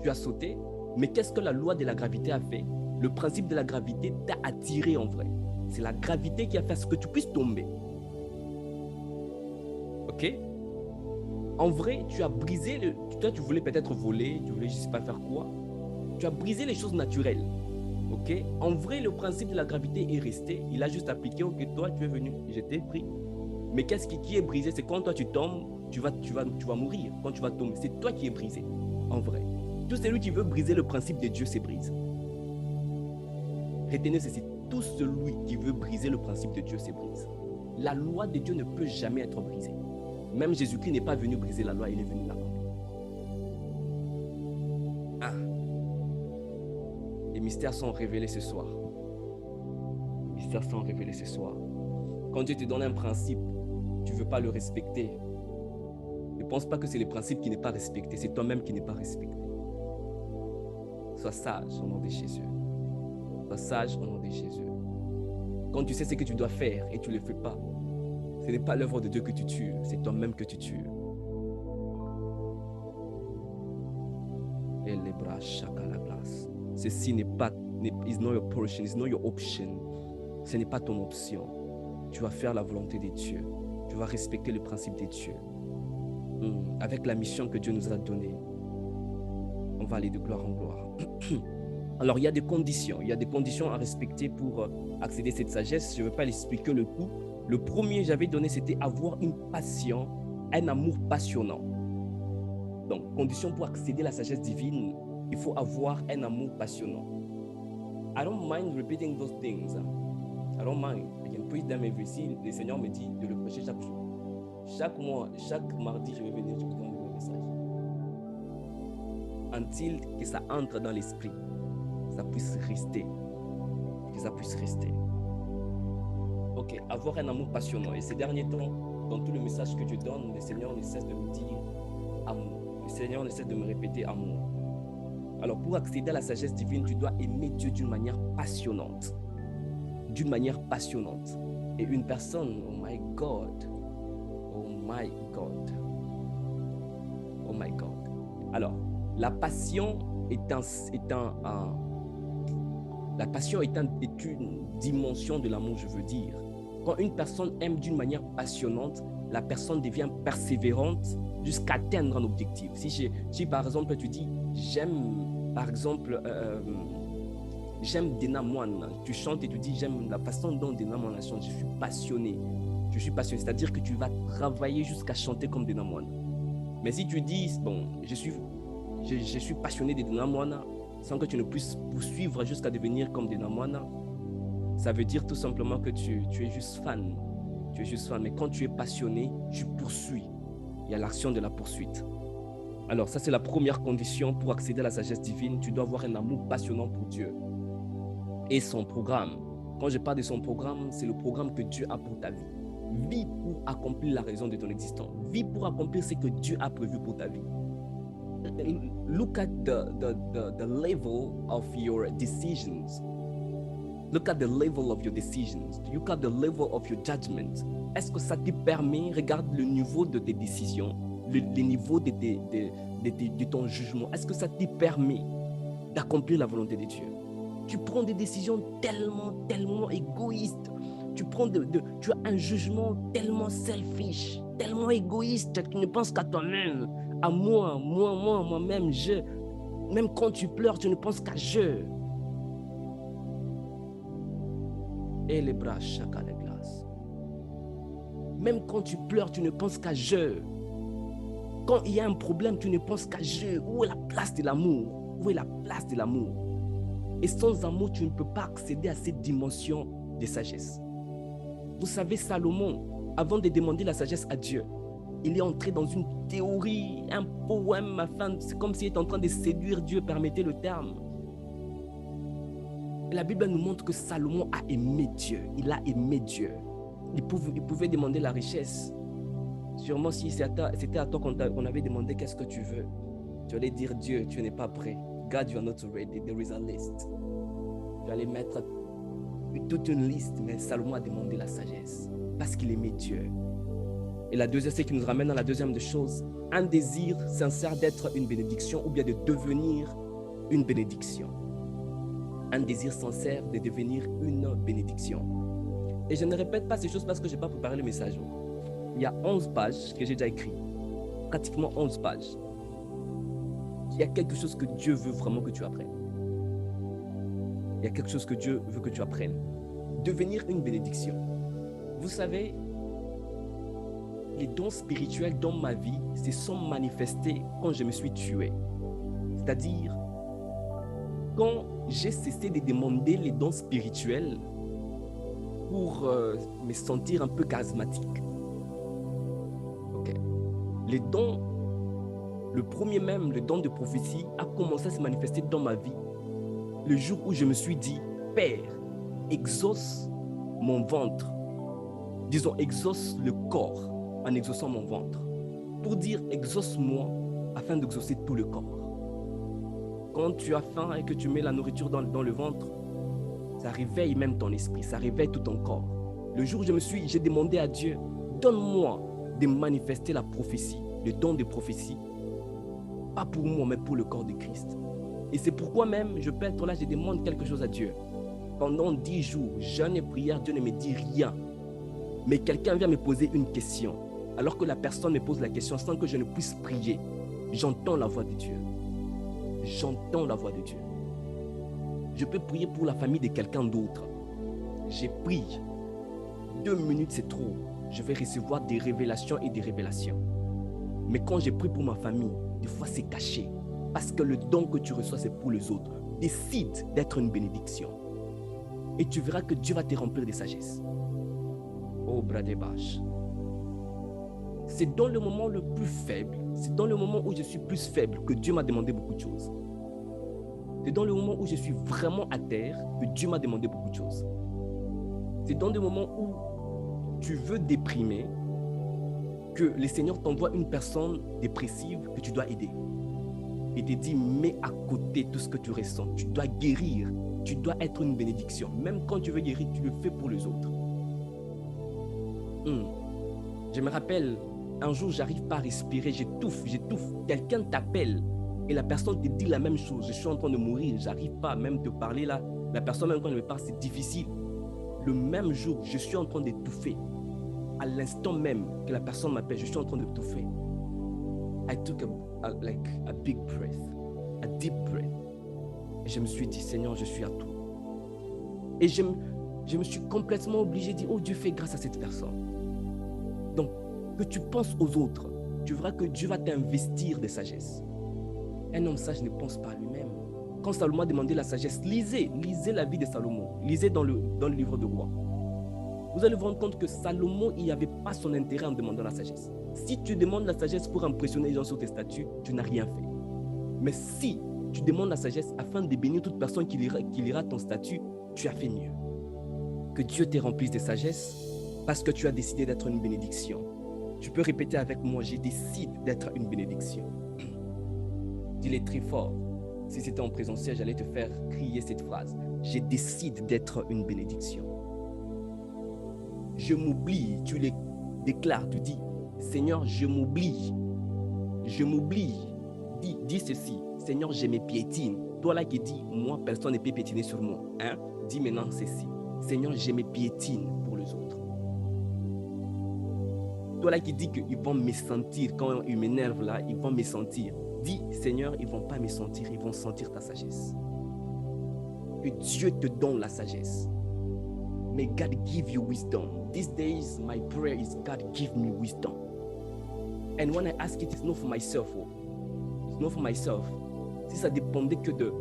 Tu as sauté, mais qu'est-ce que la loi de la gravité a fait? Le principe de la gravité t'a attiré en vrai. C'est la gravité qui a fait ce que tu puisses tomber. Ok? En vrai, tu as brisé, toi tu voulais peut-être voler, tu voulais je ne sais pas faire quoi. Tu as brisé les choses naturelles. Ok? En vrai, le principe de la gravité est resté. Il a juste appliqué, ok, toi tu es venu, je t'ai pris. Mais qu'est-ce qui est brisé? C'est quand toi tu tombes, tu vas mourir. Quand tu vas tomber, c'est toi qui es brisé. En vrai. Tout celui qui veut briser le principe de Dieu, c'est brise. Retenez ceci, tout celui qui veut briser le principe de Dieu, c'est brise. La loi de Dieu ne peut jamais être brisée. Même Jésus-Christ n'est pas venu briser la loi, il est venu l'accomplir. Les mystères sont révélés ce soir. Les mystères sont révélés ce soir. Quand Dieu te donne un principe, tu ne veux pas le respecter. Ne pense pas que c'est le principe qui n'est pas respecté, c'est toi-même qui n'est pas respecté. Sois sage au nom de Jésus. Sois sage au nom de Jésus. Quand tu sais ce que tu dois faire et tu ne le fais pas, ce n'est pas l'œuvre de Dieu que tu tues, c'est toi-même que tu tues. Et les bras chacun la place. Ceci n'est pas, is not your portion, is not your option. Ce n'est pas ton option. Tu vas faire la volonté de Dieu. Tu vas respecter le principe de Dieu. Avec la mission que Dieu nous a donnée, on va aller de gloire en gloire. Alors, il y a des conditions. Il y a des conditions à respecter pour accéder à cette sagesse. Je ne vais pas l'expliquer le tout. Le premier, j'avais donné, c'était avoir une passion, un amour passionnant. Donc, condition pour accéder à la sagesse divine, il faut avoir un amour passionnant. I don't mind repeating those things. I don't mind. I can preach them every day. Le Seigneur me dit de le prêcher chaque jour. Chaque mois, chaque mardi, je vais venir, je vous donne le message. Until que ça entre dans l'esprit, ça puisse rester. Que ça puisse rester. Ok, avoir un amour passionnant. Et ces derniers temps, dans tout le message que je donne, le Seigneur ne cesse de me dire amour. Le Seigneur ne cesse de me répéter amour. Alors, pour accéder à la sagesse divine, tu dois aimer Dieu d'une manière passionnante. D'une manière passionnante. Et une personne, oh my God, oh my God, oh my God. Alors, la passion est une dimension de l'amour, je veux dire. Quand une personne aime d'une manière passionnante, la personne devient persévérante jusqu'à atteindre un objectif. Si par exemple tu dis, j'aime, par exemple, j'aime Dena Moine, tu chantes et tu dis, j'aime la façon dont Dena Moine chante, je suis passionné. Je suis passionné, c'est-à-dire que tu vas travailler jusqu'à chanter comme Dena Moine. Mais si tu dis, bon, je suis passionné de Dena Moine, sans que tu ne puisses poursuivre jusqu'à devenir comme Dena Moine, ça veut dire tout simplement que tu es juste fan. Tu es juste fan. Mais quand tu es passionné, tu poursuis. Il y a l'action de la poursuite. Alors, ça, c'est la première condition pour accéder à la sagesse divine. Tu dois avoir un amour passionnant pour Dieu et son programme. Quand je parle de son programme, c'est le programme que Dieu a pour ta vie. Vis pour accomplir la raison de ton existence. Vis pour accomplir ce que Dieu a prévu pour ta vie. Look at the level of your decisions. Look at the level of your decisions. Look at the level of your judgment. Est-ce que ça te permet, regarde le niveau de tes décisions, le niveau de ton jugement. Est-ce que ça te permet d'accomplir la volonté de Dieu? Tu prends des décisions tellement égoïstes. Tu as un jugement tellement selfish, tellement égoïste. Tu ne penses qu'à toi-même, à moi-même, je. Même quand tu pleures, tu ne penses qu'à je. Et les bras chacun les glaces. Même quand tu pleures, tu ne penses qu'à je. Quand il y a un problème, tu ne penses qu'à je. Où est la place de l'amour? Où est la place de l'amour? Et sans amour, tu ne peux pas accéder à cette dimension de sagesse. Vous savez, Salomon, avant de demander la sagesse à Dieu, il est entré dans une théorie, un poème, c'est comme s'il était en train de séduire Dieu, permettez le terme. Et la Bible nous montre que Salomon a aimé Dieu. Il a aimé Dieu. Il pouvait demander la richesse. Sûrement, si c'était à toi qu'on avait demandé qu'est-ce que tu veux, tu allais dire Dieu, tu n'es pas prêt. God, you are not ready. There is a list. Tu allais mettre toute une liste, mais Salomon a demandé la sagesse parce qu'il aimait Dieu. Et la deuxième, c'est qui nous ramène à la deuxième des choses, un désir sincère d'être une bénédiction ou bien de devenir une bénédiction. Un désir sincère de devenir une bénédiction. Et je ne répète pas ces choses parce que je n'ai pas préparé le message. Il y a 11 pages que j'ai déjà écrit, pratiquement 11 pages. Il y a quelque chose que Dieu veut vraiment que tu apprennes. Il y a quelque chose que Dieu veut que tu apprennes. Devenir une bénédiction. Vous savez, les dons spirituels dans ma vie se sont manifestés quand je me suis tué. C'est-à-dire, quand j'ai cessé de demander les dons spirituels pour me sentir un peu charismatique. Ok. Les dons, le premier même, le don de prophétie, a commencé à se manifester dans ma vie le jour où je me suis dit, Père, exauce mon ventre. Disons, exauce le corps en exaucant mon ventre. Pour dire, exauce-moi afin d'exaucer tout le corps. Quand tu as faim et que tu mets la nourriture dans le ventre, ça réveille même ton esprit, ça réveille tout ton corps. Le jour où j'ai demandé à Dieu, donne-moi de manifester la prophétie, le don de prophétie, pas pour moi, mais pour le corps de Christ. Et c'est pourquoi même, je peux être là, je demande quelque chose à Dieu. Pendant 10 jours, jeûne et prière, Dieu ne me dit rien. Mais quelqu'un vient me poser une question. Alors que la personne me pose la question sans que je ne puisse prier, j'entends la voix de Dieu. J'entends la voix de Dieu. Je peux prier pour la famille de quelqu'un d'autre. J'ai prié. 2 minutes, c'est trop. Je vais recevoir des révélations et des révélations. Mais quand j'ai prié pour ma famille, des fois c'est caché. Parce que le don que tu reçois, c'est pour les autres. Décide d'être une bénédiction. Et tu verras que Dieu va te remplir de sagesse. Oh, bras des bâches. C'est dans le moment le plus faible, c'est dans le moment où je suis plus faible que Dieu m'a demandé beaucoup de choses. C'est dans le moment où je suis vraiment à terre que Dieu m'a demandé beaucoup de choses. C'est dans le moment où tu veux déprimer que le Seigneur t'envoie une personne dépressive que tu dois aider. Et te dit, mets à côté tout ce que tu ressens. Tu dois guérir. Tu dois être une bénédiction. Même quand tu veux guérir, tu le fais pour les autres. Je me rappelle, un jour, j'arrive pas à respirer, j'étouffe. Quelqu'un t'appelle et la personne te dit la même chose. Je suis en train de mourir, j'arrive pas à même te parler là. La personne, même quand elle me parle, c'est difficile. le même jour, je suis en train d'étouffer. À l'instant même que la personne m'appelle, je suis en train d'étouffer. I took a big breath, a deep breath. Et je me suis dit, Seigneur, je suis à toi. Et je me suis complètement obligé de dire, oh Dieu, fais grâce à cette personne. Donc, que tu penses aux autres, tu verras que Dieu va t'investir de sagesse. Un homme sage ne pense pas à lui-même. Quand Salomon a demandé la sagesse, lisez la vie de Salomon. Lisez dans le livre de Rois. Vous allez vous rendre compte que Salomon, il n'y avait pas son intérêt en demandant la sagesse. Si tu demandes la sagesse pour impressionner les gens sur tes statuts, tu n'as rien fait. Mais si tu demandes la sagesse afin de bénir toute personne qui lira ton statut, tu as fait mieux. Que Dieu te remplisse de sagesse parce que tu as décidé d'être une bénédiction. Tu peux répéter avec moi, je décide d'être une bénédiction. Dis-le très fort. Si c'était en présentiel, j'allais te faire crier cette phrase. Je décide d'être une bénédiction. Je m'oublie, tu les déclares, tu dis, Seigneur, je m'oublie. Je m'oublie. Dis ceci, Seigneur, je me piétine. Toi là qui dis, moi, personne ne peut piétiner sur moi. Hein? Dis maintenant ceci, Seigneur, je me piétine pour les autres. Toi là qui dis qu'ils vont me sentir, quand ils m'énervent là, ils vont me sentir. Dis, Seigneur, ils ne vont pas me sentir, ils vont sentir ta sagesse. Que Dieu te donne la sagesse. May God give you wisdom. These days, my prayer is, God, give me wisdom. And when I ask it, it's not for myself. It's not for myself. Si ça dépendait que de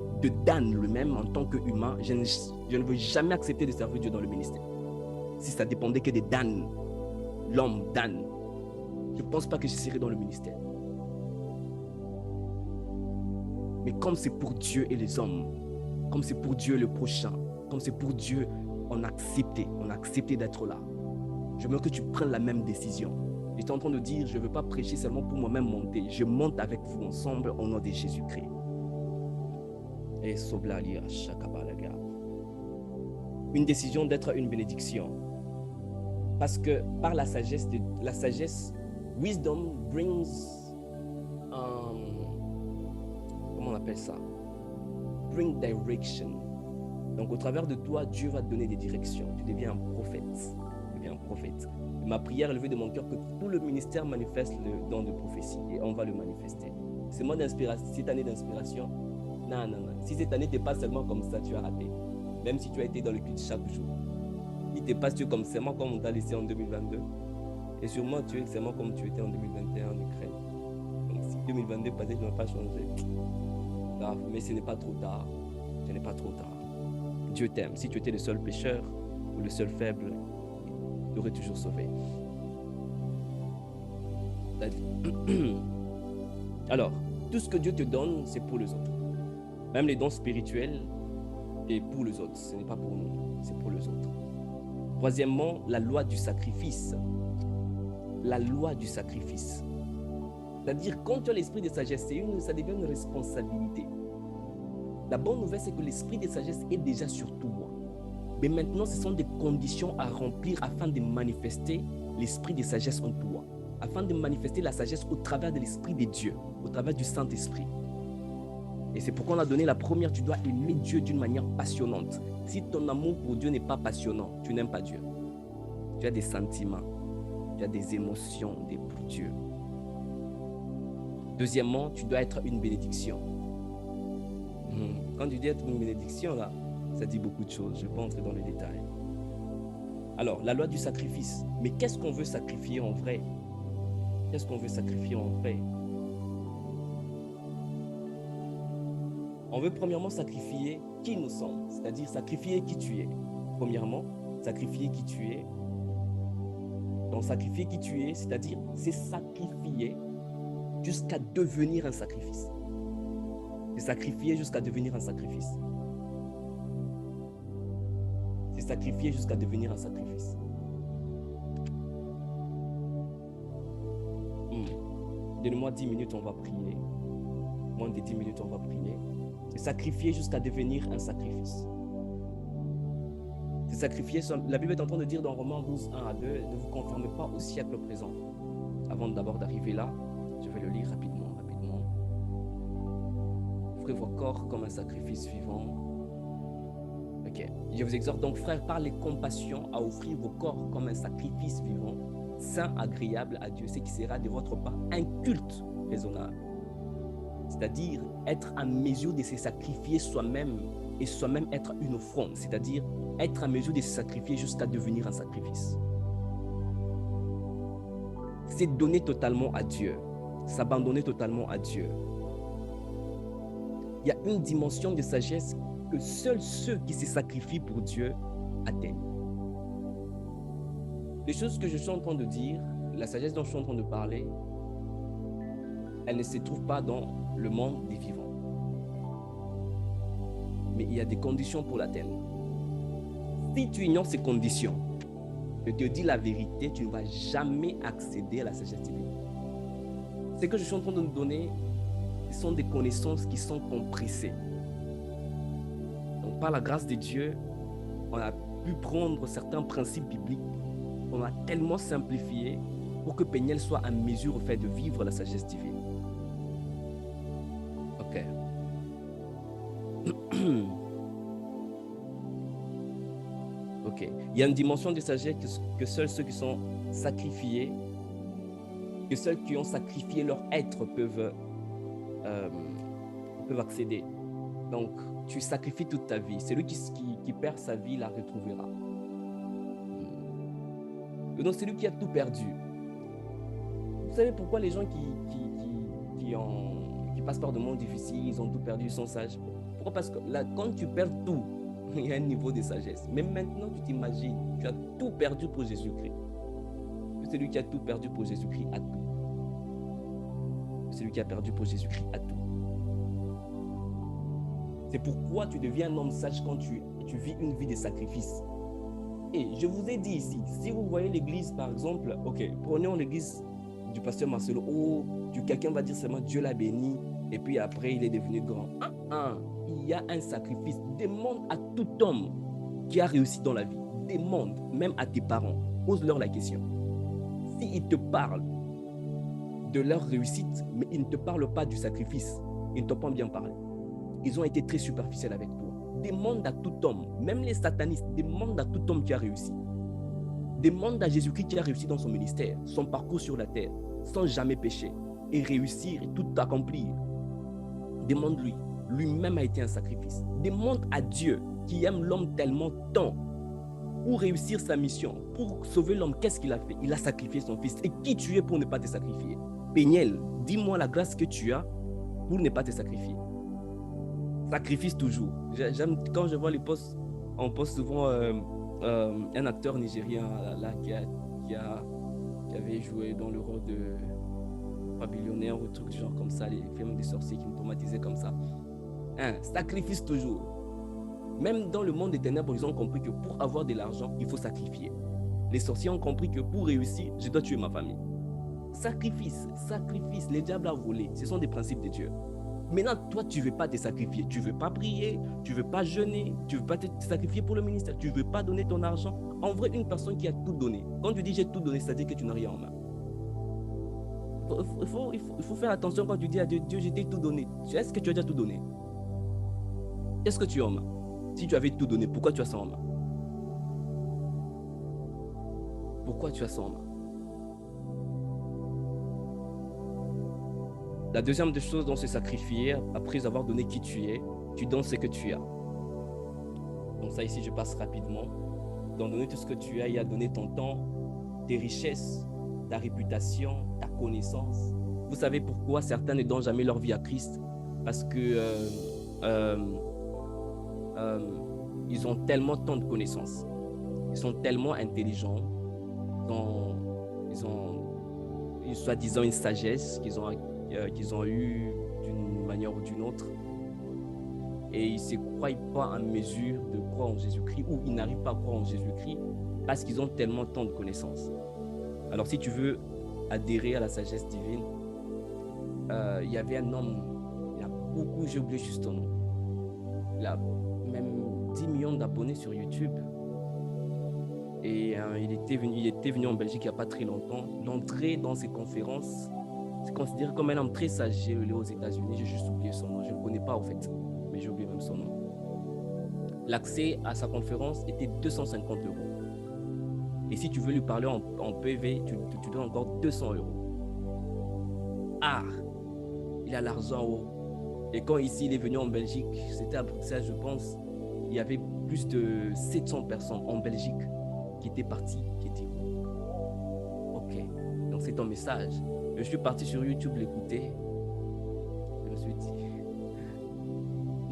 Dan lui-même en tant qu'humain, je ne veux jamais accepter de servir Dieu dans le ministère. Si ça dépendait que de Dan, l'homme Dan, je ne pense pas que je serais dans le ministère. Mais comme c'est pour Dieu et les hommes, comme c'est pour Dieu le prochain, comme c'est pour Dieu, on a accepté d'être là. Je veux que tu prennes la même décision. J'étais en train de dire, je ne veux pas prêcher seulement pour moi-même monter. Je monte avec vous ensemble au nom de Jésus-Christ. Et une décision d'être une bénédiction. Parce que par la sagesse, wisdom brings, comment on appelle ça? Bring direction. Donc au travers de toi, Dieu va te donner des directions. Tu deviens un prophète. Et ma prière est levée de mon cœur que tout le ministère manifeste le don de prophétie et on va le manifester. C'est moi d'inspiration, cette année d'inspiration. Non. Si cette année n'était pas seulement comme ça, tu as raté. Même si tu as été dans le culte chaque jour. Si tu n'es pas sûr comme seulement comme on t'a laissé en 2022. Et sûrement tu es seulement comme tu étais en 2021 en Ukraine. Donc si 2022 passé, tu n'as pas changé. Grave, mais ce n'est pas trop tard. Ce n'est pas trop tard. Dieu t'aime. Si tu étais le seul pécheur ou le seul faible, il t'aurait toujours sauvé. Alors, tout ce que Dieu te donne, c'est pour les autres. Même les dons spirituels, c'est pour les autres. Ce n'est pas pour nous, c'est pour les autres. Troisièmement, la loi du sacrifice. La loi du sacrifice. C'est-à-dire, quand tu as l'esprit de sagesse, ça devient une responsabilité. La bonne nouvelle, c'est que l'esprit de sagesse est déjà sur toi. Mais maintenant, ce sont des conditions à remplir afin de manifester l'esprit de sagesse en toi. Afin de manifester la sagesse au travers de l'esprit de Dieu, au travers du Saint-Esprit. Et c'est pourquoi on a donné la première, tu dois aimer Dieu d'une manière passionnante. Si ton amour pour Dieu n'est pas passionnant, tu n'aimes pas Dieu. Tu as des sentiments, tu as des émotions pour Dieu. Deuxièmement, tu dois être une bénédiction. Quand tu dis être une bénédiction, là, ça dit beaucoup de choses. Je ne vais pas entrer dans les détails. Alors, la loi du sacrifice. Mais qu'est-ce qu'on veut sacrifier en vrai? Qu'est-ce qu'on veut sacrifier en vrai? On veut premièrement sacrifier qui nous sommes, c'est-à-dire sacrifier qui tu es. Premièrement, sacrifier qui tu es. Donc, sacrifier qui tu es, c'est-à-dire c'est sacrifier jusqu'à devenir un sacrifice. C'est sacrifier jusqu'à devenir un sacrifice. C'est sacrifier jusqu'à devenir un sacrifice. Donne-moi 10 minutes, on va prier. Moins de 10 minutes, on va prier. C'est sacrifier jusqu'à devenir un sacrifice. C'est sacrifier. La Bible est en train de dire dans Romains 12, 1 à 2, ne vous conformez pas au siècle présent. Avant d'abord d'arriver là, je vais le lire rapidement. Offrez vos corps comme un sacrifice vivant, Ok. Je vous exhorte donc, frères, par les compassions, à offrir vos corps comme un sacrifice vivant, saint, agréable à Dieu, ce qui sera de votre part un culte raisonnable. C'est-à-dire être à mesure de se sacrifier soi-même et soi-même être une offrande, c'est-à-dire être à mesure de se sacrifier jusqu'à devenir un sacrifice. C'est donner totalement à Dieu, s'abandonner totalement à Dieu. Il y a une dimension de sagesse que seuls ceux qui se sacrifient pour Dieu atteignent. Les choses que je suis en train de dire, la sagesse dont je suis en train de parler, elle ne se trouve pas dans le monde des vivants. Mais il y a des conditions pour l'atteindre. Si tu ignores ces conditions, je te dis la vérité, tu ne vas jamais accéder à la sagesse divine. Ce que je suis en train de nous donner, ce sont des connaissances qui sont compressées. Donc, par la grâce de Dieu, on a pu prendre certains principes bibliques, on a tellement simplifié pour que Peniel soit en mesure au fait de vivre la sagesse divine. Ok. Ok. Il y a une dimension de sagesse que seuls ceux qui sont sacrifiés, que seuls qui ont sacrifié leur être peuvent accéder. Donc, tu sacrifies toute ta vie. Celui qui perd sa vie la retrouvera. Donc, celui qui a tout perdu. Vous savez pourquoi les gens qui passent par de moments difficiles, ils ont tout perdu, ils sont sages? Pourquoi? Parce que là, quand tu perds tout, il y a un niveau de sagesse. Mais maintenant, tu t'imagines, tu as tout perdu pour Jésus-Christ. Celui qui a tout perdu pour Jésus-Christ a tout. Celui qui a perdu pour Jésus-Christ a tout. C'est pourquoi tu deviens un homme sage quand tu vis une vie de sacrifice. Et je vous ai dit ici, si vous voyez l'église, par exemple, ok, prenons l'église du pasteur Marcelo, où quelqu'un va dire seulement Dieu l'a béni, et puis après il est devenu grand. Il y a un sacrifice. Demande à tout homme qui a réussi dans la vie, demande même à tes parents, pose-leur la question. S'ils te parlent de leur réussite, mais ils ne te parlent pas du sacrifice, ils ne t'ont pas bien parlé. Ils ont été très superficiels avec toi. Demande à tout homme, même les satanistes, demande à tout homme qui a réussi. Demande à Jésus-Christ qui a réussi dans son ministère, son parcours sur la terre, sans jamais pécher, et réussir et tout accomplir. Demande-lui. Lui-même a été un sacrifice. Demande à Dieu qui aime l'homme tellement tant pour réussir sa mission, pour sauver l'homme. Qu'est-ce qu'il a fait? Il a sacrifié son fils. Et qui tu es pour ne pas te sacrifier? Peniel, dis-moi la grâce que tu as pour ne pas te sacrifier. Sacrifice toujours. J'aime quand je vois les posts, on poste souvent un acteur nigérien là, qui avait joué dans le rôle de pavillonnaire ou truc du genre comme ça, les films des sorciers qui me traumatisaient comme ça. Sacrifice toujours. Même dans le monde des ténèbres, ils ont compris que pour avoir de l'argent, il faut sacrifier. Les sorciers ont compris que pour réussir, je dois tuer ma famille. Sacrifice, sacrifice, les diables a volé. Ce sont des principes de Dieu. Maintenant, toi, tu ne veux pas te sacrifier. Tu ne veux pas prier, tu ne veux pas jeûner, tu ne veux pas te sacrifier pour le ministère, tu ne veux pas donner ton argent. En vrai, une personne qui a tout donné, quand tu dis j'ai tout donné, c'est-à-dire que tu n'as rien en main. Il faut faire attention quand tu dis à Dieu, Dieu, j'ai tout donné. Est-ce que tu as déjà tout donné? Qu'est-ce que tu as en main? Si tu avais tout donné, pourquoi tu as ça en main? Pourquoi tu as ça en main? La deuxième des choses dont se sacrifier, après avoir donné qui tu es, tu donnes ce que tu as. Donc ça ici, je passe rapidement. Donc donner tout ce que tu as, il y a donné ton temps, tes richesses, ta réputation, ta connaissance. Vous savez pourquoi certains ne donnent jamais leur vie à Christ? Parce que ils ont tellement tant de connaissances. Ils sont tellement intelligents. Ils ont soi-disant une sagesse qu'ils ont eue d'une manière ou d'une autre. Et ils ne se croient pas en mesure de croire en Jésus-Christ, ou ils n'arrivent pas à croire en Jésus-Christ parce qu'ils ont tellement tant de connaissances. Alors si tu veux adhérer à la sagesse divine, il y avait un homme, il a beaucoup, j'ai oublié juste son nom, il a même 10 millions d'abonnés sur YouTube. Et il était venu en Belgique il n'y a pas très longtemps. L'entrée dans ses conférences, c'est considéré comme un homme très sage. Il est aux États-Unis, j'ai juste oublié son nom. Je ne le connais pas en fait, mais j'ai oublié même son nom. L'accès à sa conférence était 250 euros. Et si tu veux lui parler en PV, tu donnes encore 200 euros. Ah, il a l'argent haut. Et quand ici, il est venu en Belgique, c'était à Bruxelles, je pense, il y avait plus de 700 personnes en Belgique qui étaient parties, qui étaient OK. Donc, c'est ton message. Je suis parti sur YouTube l'écouter. Je me suis dit,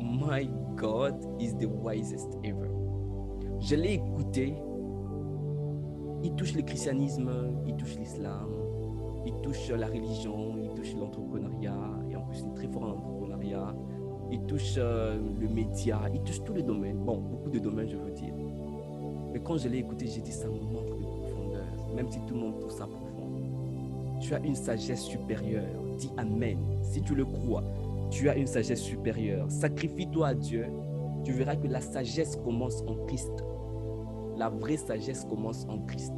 My God is the wisest ever. Je l'ai écouté. Il touche le christianisme, il touche l'islam, il touche la religion, il touche l'entrepreneuriat. Et en plus, il est très fort en entrepreneuriat. Il touche le média, il touche tous les domaines. Bon, beaucoup de domaines, je veux dire. Mais quand je l'ai écouté, j'ai dit, ça manque de profondeur. Même si tout le monde trouve ça profond. Tu as une sagesse supérieure. Dis Amen. Si tu le crois, tu as une sagesse supérieure. Sacrifie-toi à Dieu. Tu verras que la sagesse commence en Christ. La vraie sagesse commence en Christ.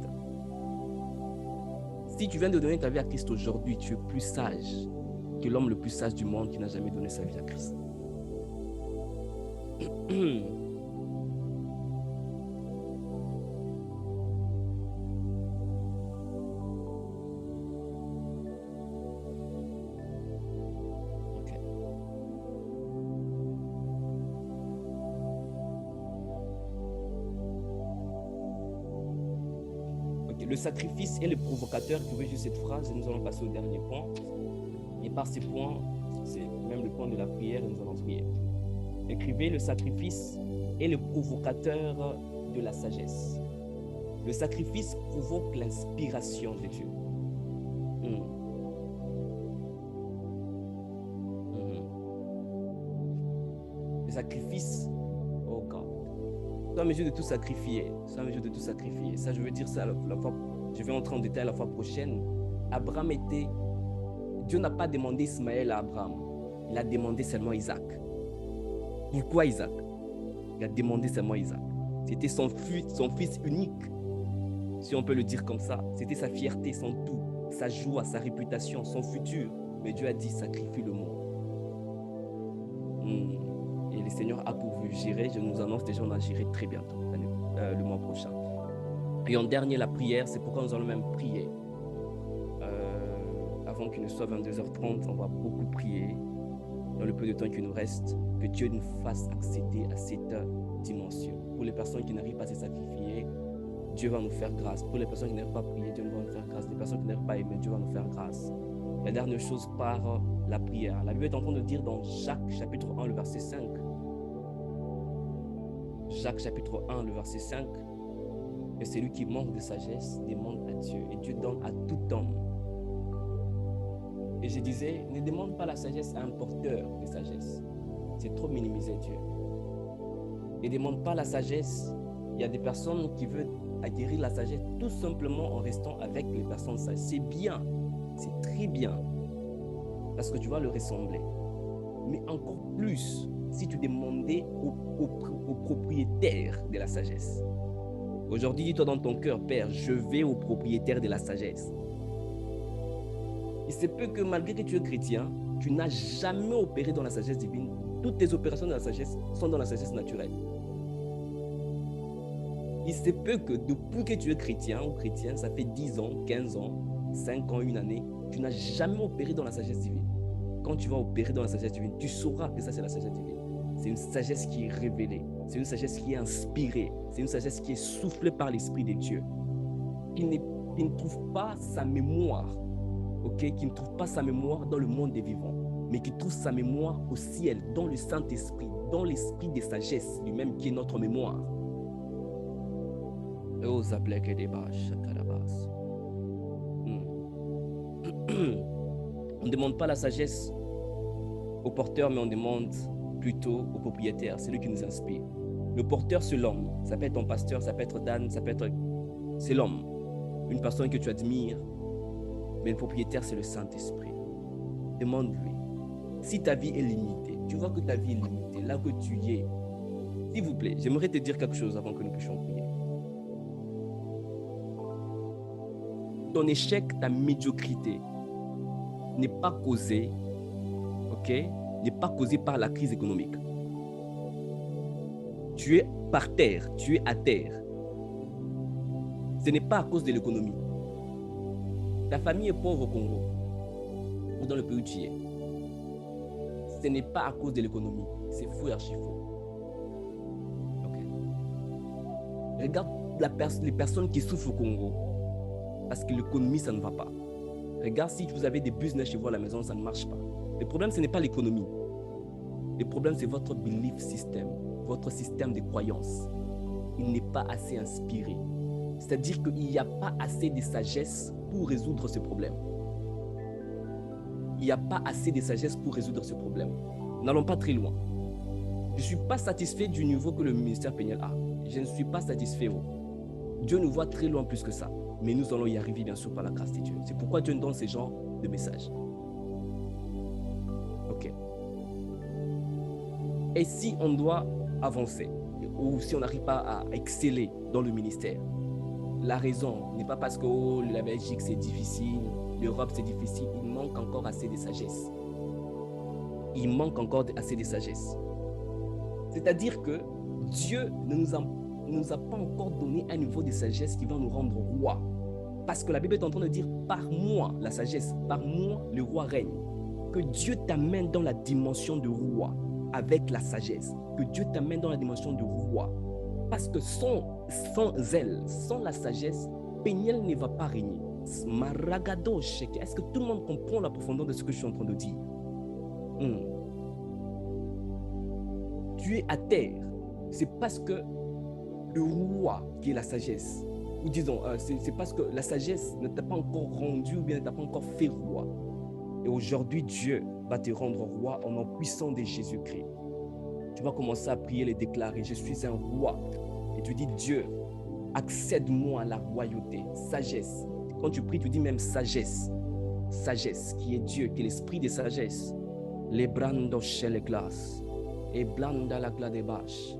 Si tu viens de donner ta vie à Christ aujourd'hui, tu es plus sage que l'homme le plus sage du monde qui n'a jamais donné sa vie à Christ. Le sacrifice est le provocateur. Vous pouvez juste cette phrase et nous allons passer au dernier point. Et par ces points, c'est même le point de la prière et nous allons prier. Écrivez, le sacrifice est le provocateur de la sagesse. Le sacrifice provoque l'inspiration de Dieu. Le sacrifice, oh God. Sois en mesure de tout sacrifier. Sois en mesure de tout sacrifier. Ça, je veux dire ça la fois. Je vais entrer en détail la fois prochaine. Abraham était. Dieu n'a pas demandé Ismaël à Abraham. Il a demandé seulement Isaac. Pourquoi Isaac? Il a demandé seulement Isaac. C'était son fils unique, si on peut le dire comme ça. C'était sa fierté, son tout, sa joie, sa réputation, son futur. Mais Dieu a dit, sacrifie-le-moi. Et le Seigneur a pourvu. J'irai, je nous annonce déjà, on agirait très bientôt, le mois prochain. Et en dernier, la prière, c'est pourquoi nous allons même prier. Avant qu'il ne soit 22h30, on va beaucoup prier dans le peu de temps qui nous reste, que Dieu nous fasse accéder à cette dimension. Pour les personnes qui n'arrivent pas à se sacrifier, Dieu va nous faire grâce. Pour les personnes qui n'arrivent pas à prier, Dieu va nous faire grâce. Les personnes qui n'arrivent pas à aimer, Dieu va nous faire grâce. La dernière chose par la prière. La Bible est en train de dire dans Jacques chapitre 1, le verset 5. Jacques chapitre 1, le verset 5. Que celui qui manque de sagesse demande à Dieu. Et Dieu donne à tout homme. Et je disais, ne demande pas la sagesse à un porteur de sagesse. C'est trop minimiser Dieu. Ne demande pas la sagesse. Il y a des personnes qui veulent acquérir la sagesse tout simplement en restant avec les personnes sages. C'est bien, c'est très bien, parce que tu vas le ressembler. Mais encore plus, si tu demandais au propriétaire de la sagesse. Aujourd'hui, dis-toi dans ton cœur, Père, je vais au propriétaire de la sagesse. Il se peut que malgré que tu es chrétien, tu n'as jamais opéré dans la sagesse divine. Toutes tes opérations de la sagesse sont dans la sagesse naturelle. Il se peut que depuis que tu es chrétien ou chrétienne, ça fait 10 ans, 15 ans, 5 ans, une année, tu n'as jamais opéré dans la sagesse divine. Quand tu vas opérer dans la sagesse divine, tu sauras que ça c'est la sagesse divine. C'est une sagesse qui est révélée, c'est une sagesse qui est inspirée, c'est une sagesse qui est soufflée par l'Esprit de Dieu. Qui ne trouve pas sa mémoire, qui ne trouve pas sa mémoire dans le monde des vivants, mais qui trouve sa mémoire au ciel, dans le Saint-Esprit, dans l'esprit de sagesse, lui-même qui est notre mémoire. On ne demande pas la sagesse au porteur, mais on demande plutôt au propriétaire. C'est lui qui nous inspire. Le porteur, c'est l'homme. Ça peut être ton pasteur, ça peut être Dan, ça peut être... C'est l'homme. Une personne que tu admires. Mais le propriétaire, c'est le Saint-Esprit. Demande-lui. Si ta vie est limitée, tu vois que ta vie est limitée, là que tu y es. S'il vous plaît, j'aimerais te dire quelque chose avant que nous puissions prier. Ton échec, ta médiocrité n'est pas causée, n'est pas causée par la crise économique. tu es par terre, tu es à terre, ce n'est pas à cause de l'économie. Ta famille est pauvre au Congo ou dans le pays où tu es. Ce n'est pas à cause de l'économie. C'est faux et archi faux. Okay. Regarde les personnes qui souffrent au Congo parce que l'économie, ça ne va pas. Regarde si vous avez des business chez vous à la maison, ça ne marche pas. Le problème, ce n'est pas l'économie. Le problème, c'est votre belief system, votre système de croyance. Il n'est pas assez inspiré. C'est-à-dire qu'il n'y a pas assez de sagesse pour résoudre ce problème. Il n'y a pas assez de sagesse pour résoudre ce problème. N'allons pas très loin. Je ne suis pas satisfait du niveau que le ministère pénal a. Je ne suis pas satisfait. Dieu nous voit très loin plus que ça. Mais nous allons y arriver, bien sûr, par la grâce de Dieu. C'est pourquoi Dieu nous donne ce genre de messages. OK. Et si on doit avancer, ou si on n'arrive pas à exceller dans le ministère, la raison n'est pas parce que la Belgique c'est difficile, l'Europe c'est difficile, il manque encore assez de sagesse. Il manque encore assez de sagesse. C'est-à-dire que Dieu ne nous a pas encore donné un niveau de sagesse qui va nous rendre rois. Parce que la Bible est en train de dire, par moi la sagesse, par moi le roi règne. Que Dieu t'amène dans la dimension de roi avec la sagesse. Que Dieu t'amène dans la dimension de roi. Parce que sans elle, sans la sagesse, Péniel ne va pas régner. Est-ce que tout le monde comprend la profondeur de ce que je suis en train de dire? Tu es à terre. C'est parce que le roi qui est la sagesse, ou disons, c'est parce que la sagesse ne t'a pas encore rendu ou bien ne t'a pas encore fait roi. Et aujourd'hui, Dieu va te rendre roi en nom puissant de Jésus-Christ. Tu vas commencer à prier, les déclarer. Je suis un roi. Et tu dis, Dieu, accède-moi à la royauté. Sagesse. Quand tu pries, tu dis même sagesse. Sagesse, qui est Dieu, qui est l'esprit de sagesse. Les brando chez les glaces. Et blanda la gla des bâches.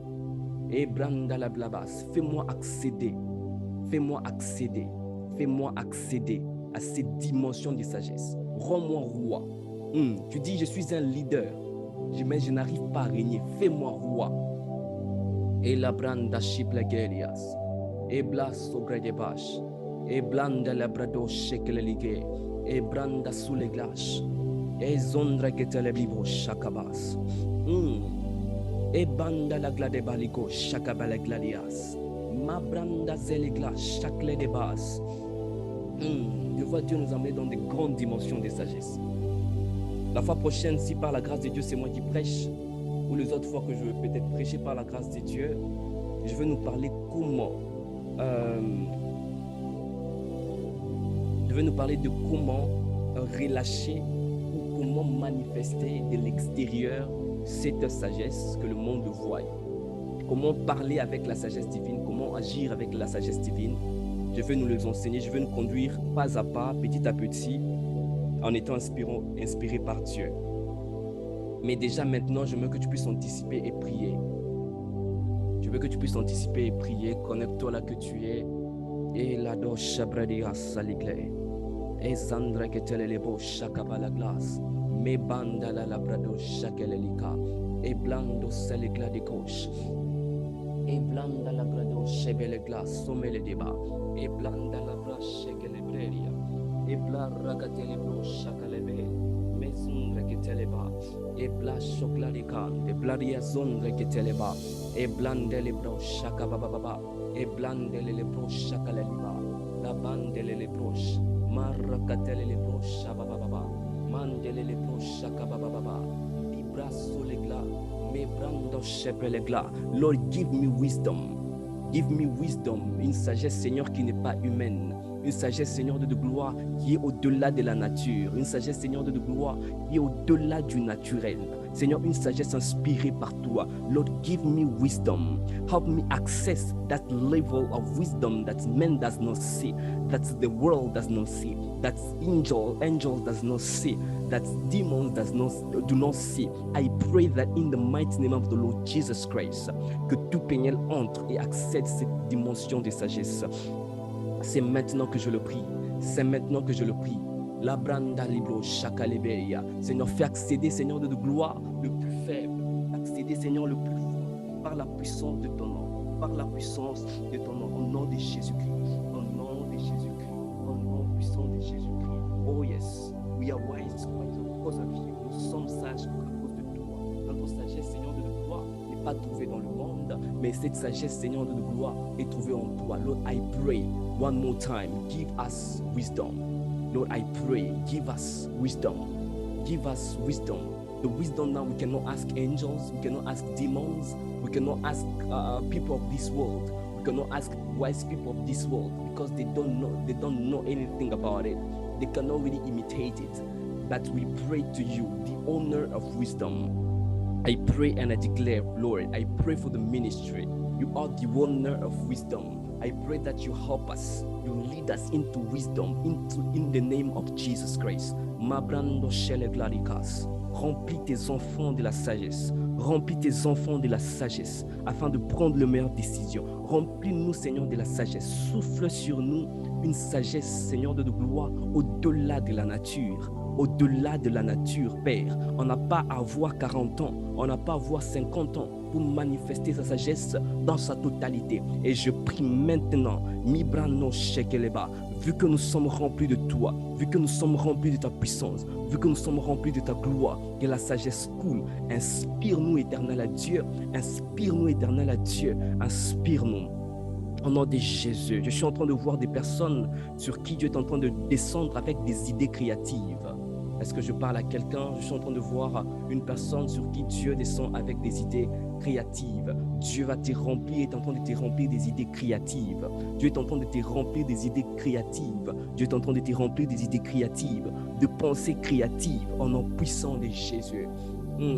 Et blanda la blabas. Fais-moi accéder. Fais-moi accéder. Fais-moi accéder à cette dimension de sagesse. Rends-moi roi. Tu dis, je suis un leader. Mais je n'arrive pas à régner. Fais-moi roi. Et la branda chiplegelias. Et blas sobre des bâches. Et blanda la brado shekelelige. Et branda sous les glaces. Et zondra que te le bibo chakabas. Et banda la glade baligo chakabala gladias. Ma branda zelegla chakle de bas. Je vois Dieu nous emmener dans de grandes dimensions de sagesse. La fois prochaine, si par la grâce de Dieu, c'est moi qui prêche, ou les autres fois que je veux peut-être prêcher par la grâce de Dieu, je veux nous parler comment. Je veux nous parler de comment relâcher ou comment manifester de l'extérieur cette sagesse que le monde voit. Comment parler avec la sagesse divine, comment agir avec la sagesse divine. Je veux nous les enseigner, je veux nous conduire pas à pas, petit à petit, en étant inspiré par Dieu. Mais déjà maintenant, je veux que tu puisses anticiper et prier. Je veux que tu puisses anticiper et prier. Connecte-toi là que tu es. Et la do shabradia saligle. Et zandra que tele le bo shakaba la glace. Me banda la labrado shakelelika. Et blando saligla de gauche. Et blanda la brado shebele glace. Somme le débat. Et blanda la brache shekelebreria. Et bla ragatele bro shakalebe. Mesundre que teleba. Et bla choklarikan. Et blaria zondre que teleba. Et blandele bro shakabababa. Et blandele le bro shakaleliba. La bandele le broche. Marakatele le bro shabababa. Mandele le bro shakabababa. Libra solegla. Me brando shepelegla. Lord, give me wisdom. Give me wisdom. Une sagesse, Seigneur, qui n'est pas humaine. Une sagesse, Seigneur, de gloire qui est au-delà de la nature. Une sagesse, Seigneur, de gloire qui est au-delà du naturel. Seigneur, une sagesse inspirée par toi. Lord, give me wisdom. Help me access that level of wisdom that man does not see, that the world does not see, that angels does not see, that demons do not see. I pray that in the mighty name of the Lord Jesus Christ, que tout péniel entre et accède cette dimension de sagesse. C'est maintenant que je le prie. C'est maintenant que je le prie. La branda libro chakalebeya. Seigneur, fais accéder, Seigneur, de gloire le plus faible. Accéder, Seigneur, le plus fort. par la puissance de ton nom, par la puissance de ton nom, au nom de Jésus-Christ, au nom de Jésus-Christ, au nom puissant de Jésus-Christ. Oh yes, we are wise because of you. Nous sommes sages à cause de toi. Notre sagesse, Seigneur de gloire, n'est pas trouvée dans le monde, mais cette sagesse, Seigneur de gloire, est trouvée en toi. Lord, I pray one more time, give us wisdom. Lord, I pray, give us wisdom. Give us wisdom. The wisdom now, we cannot ask angels, we cannot ask demons, we cannot ask people of this world, we cannot ask wise people of this world because they don't know anything about it. They cannot really imitate it. But we pray to you, the owner of wisdom. I pray and I declare, Lord, I pray for the ministry. You are the owner of wisdom. I pray that you help us, you lead us into wisdom, in the name of Jesus Christ. Mabrando shele glarikas. Remplis tes enfants de la sagesse. Remplis tes enfants de la sagesse afin de prendre les meilleures décisions. Remplis-nous, Seigneur, de la sagesse. Souffle sur nous une sagesse, Seigneur, de gloire au-delà de la nature. Au-delà de la nature, Père. On n'a pas à avoir 40 ans, on n'a pas à avoir 50 ans pour manifester sa sagesse dans sa totalité. Et je prie maintenant, Mibrano Shekeleba, vu que nous sommes remplis de toi, vu que nous sommes remplis de ta puissance, vu que nous sommes remplis de ta gloire, que la sagesse coule. Inspire-nous, éternel à Dieu, inspire-nous, éternel à Dieu, inspire-nous. Au nom de Jésus, je suis en train de voir des personnes sur qui Dieu est en train de descendre avec des idées créatives. Est-ce que je parle à quelqu'un? Je suis en train de voir une personne sur qui Dieu descend avec des idées créatives. Dieu va te remplir, est en train de te remplir des idées créatives. Dieu est en train de te remplir des idées créatives. Dieu est en train de te remplir des idées créatives, de pensées créatives, au nom puissant de Jésus.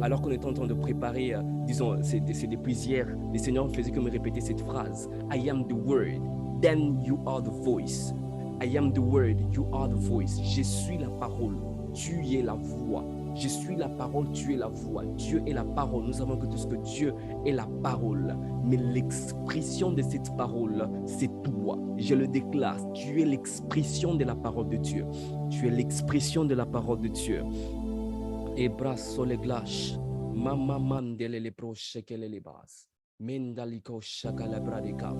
Alors qu'on est en train de préparer, disons, c'est depuis hier, le Seigneur faisait que me répéter cette phrase. I am the word, then you are the voice. I am the word, you are the voice. Je suis la parole, tu es la voix. Je suis la parole, tu es la voix. Dieu est la parole. Nous savons que tout ce que Dieu est la parole. Mais l'expression de cette parole, c'est toi. Je le déclare, tu es l'expression de la parole de Dieu. Tu es l'expression de la parole de Dieu. Et brasso le glash, mama mandele le proche que les bas, mendaliko chaka la bradeka,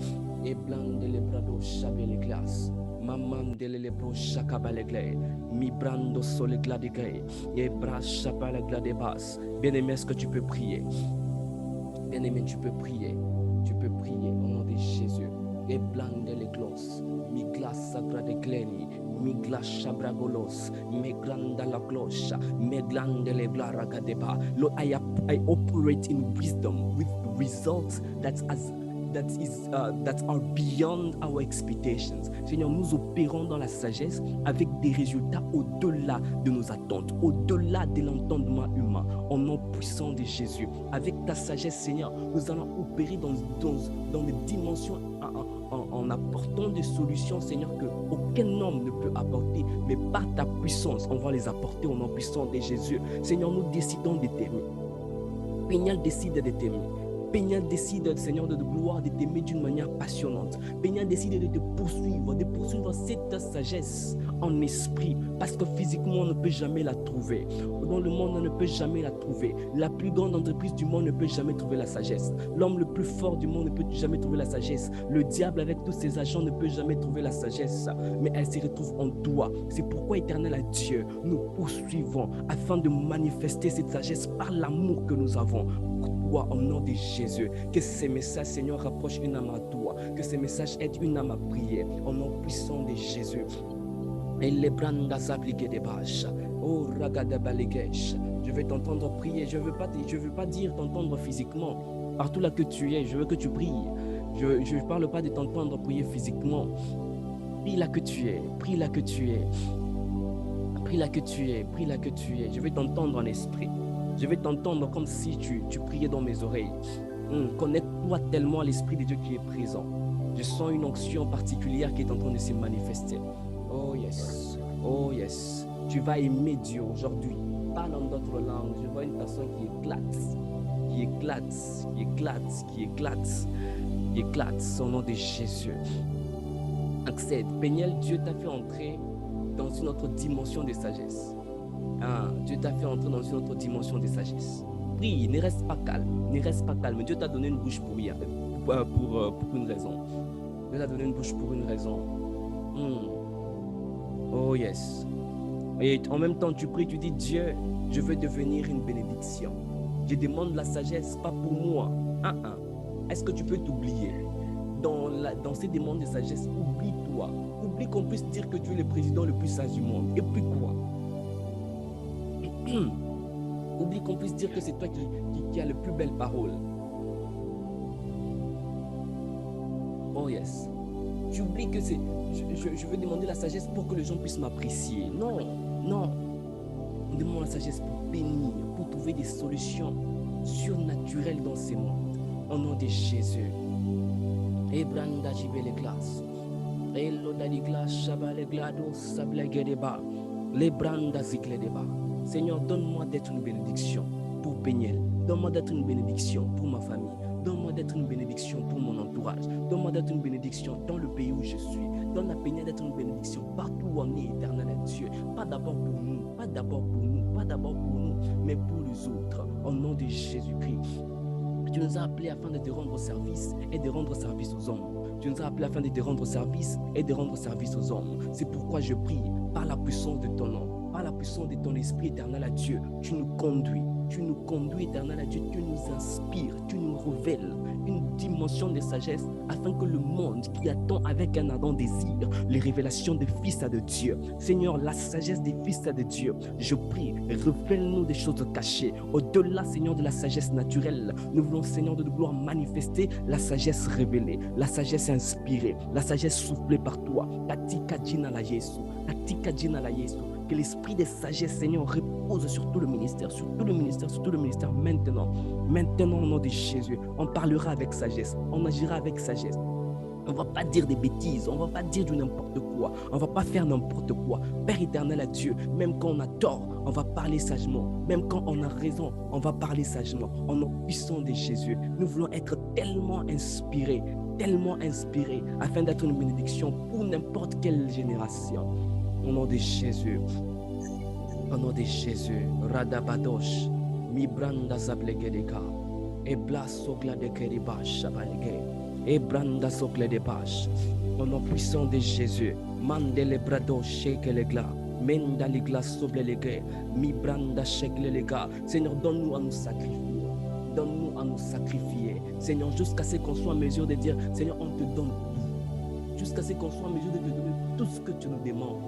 et blande le brado chabele glace, mamandele le proche chaka balegle, mi brando sole gladegay, et bras chapa la gladebas. Bien-aimé, est-ce que tu peux prier? Bien-aimé, tu peux prier au nom de Jésus. Et blande les glosses, mi glace sagra de gleni. Mi glasha bragolos, me glanda la glosha, me glande le glaraga deba. Lord, I operate in wisdom with results that are beyond our expectations. Seigneur, nous opérons dans la sagesse avec des résultats au-delà de nos attentes, au-delà de l'entendement humain, au nom puissant de Jésus. Avec ta sagesse, Seigneur, nous allons opérer dans des dimensions en apportant des solutions, Seigneur, qu'aucun homme ne peut apporter, mais par ta puissance, on va les apporter au nom puissant de Jésus. Seigneur, nous décidons de t'aimer. Péniel décide de t'aimer. Péniel décide, Seigneur, de gloire, de t'aimer d'une manière passionnante. Péniel décide de te poursuivre cette sagesse en esprit, parce que physiquement, on ne peut jamais la trouver. Dans le monde, on ne peut jamais la trouver. La plus grande entreprise du monde ne peut jamais trouver la sagesse. L'homme le plus fort du monde ne peut jamais trouver la sagesse. Le diable, avec tous ses agents, ne peut jamais trouver la sagesse. Mais elle se retrouve en toi. C'est pourquoi, éternel à Dieu, nous poursuivons afin de manifester cette sagesse par l'amour que nous avons. Au nom de Jésus, que ces messages, Seigneur, rapprochent une âme à toi, que ces messages aident une âme à prier, au nom puissant de Jésus. Et les brandas appliquées des bâches, oh ragada baligesh, je vais t'entendre prier, je veux pas dire t'entendre physiquement, partout là que tu es, je veux que tu pries, je ne parle pas de t'entendre prier physiquement, prie là que tu es, prie là que tu es, prie là que tu es, prie là que tu es, je vais t'entendre en esprit. Je vais t'entendre comme si tu priais dans mes oreilles. Connecte-toi tellement à l'Esprit de Dieu qui est présent. Je sens une onction particulière qui est en train de se manifester. Oh yes, oh yes. Tu vas aimer Dieu aujourd'hui. Parle en d'autres langues. Je vois une personne qui éclate au nom de Jésus. Accède. Péniel, Dieu t'a fait entrer dans une autre dimension de sagesse. Dieu t'a fait entrer dans une autre dimension de sagesse. prie, ne reste pas calme, ne reste pas calme. Dieu t'a donné une bouche pour une raison. Dieu t'a donné une bouche pour une raison. Oh yes. Et en même temps, tu pries, tu dis, Dieu, je veux devenir une bénédiction. Je demande la sagesse, pas pour moi. Est-ce que tu peux t'oublier? Dans ces demandes de sagesse, oublie-toi. Oublie qu'on puisse dire que tu es le président le plus sage du monde. Et puis quoi? Oublie qu'on puisse dire que c'est toi qui as les plus belles paroles. Oh yes. Tu oublies que c'est... Je veux demander la sagesse pour que les gens puissent m'apprécier. Non. On demande la sagesse pour bénir, pour trouver des solutions surnaturelles dans ces mondes. Au nom de Jésus. Ebranda jibe les glaces. Eloda les glaces, chaba les glados, sable gedeba. Les branda zicle deba. Seigneur, donne-moi d'être une bénédiction pour Péniel. Donne-moi d'être une bénédiction pour ma famille. Donne-moi d'être une bénédiction pour mon entourage. Donne-moi d'être une bénédiction dans le pays où je suis. Donne à Péniel d'être une bénédiction partout où on est, éternel Dieu. Pas d'abord pour nous, pas d'abord pour nous, pas d'abord pour nous, mais pour les autres. Au nom de Jésus-Christ. Tu nous as appelés afin de te rendre service et de rendre service aux hommes. Tu nous as appelés afin de te rendre service et de rendre service aux hommes. C'est pourquoi je prie par la puissance de ton nom, par la puissance de ton esprit éternel à Dieu. Tu nous conduis, éternel à Dieu. Tu nous inspires, tu nous révèles une dimension de sagesse afin que le monde qui attend avec un ardent désir les révélations des fils de Dieu. Seigneur, la sagesse des fils de Dieu, je prie, révèle-nous des choses cachées. Au-delà, Seigneur, de la sagesse naturelle, nous voulons, Seigneur, de gloire manifester la sagesse révélée, la sagesse inspirée, la sagesse soufflée par toi. Que l'esprit de sagesse, Seigneur, repose sur tout le ministère, maintenant. Maintenant, au nom de Jésus, on parlera avec sagesse, on agira avec sagesse. On ne va pas dire des bêtises, on ne va pas dire du n'importe quoi, on ne va pas faire n'importe quoi. Père éternel à Dieu, même quand on a tort, on va parler sagement. Même quand on a raison, on va parler sagement. Au nom puissant de Jésus, nous voulons être tellement inspirés, afin d'être une bénédiction pour n'importe quelle génération. Au nom de Jésus, Radabadosh, Mibranda Zablegedeka, Ebla Sogla de Keribash, Shabalege, Ebranda Sogle de Bash. Au nom puissant de Jésus, Mandele Brado, Sheke le glas, Menda les glaces sobre les grès, Mibranda Sheke le gars. Seigneur, donne-nous à nous sacrifier. Donne-nous à nous sacrifier. Seigneur, jusqu'à ce qu'on soit en mesure de dire, Seigneur, on te donne tout. Jusqu'à ce qu'on soit en mesure de te donner tout ce que tu nous demandes.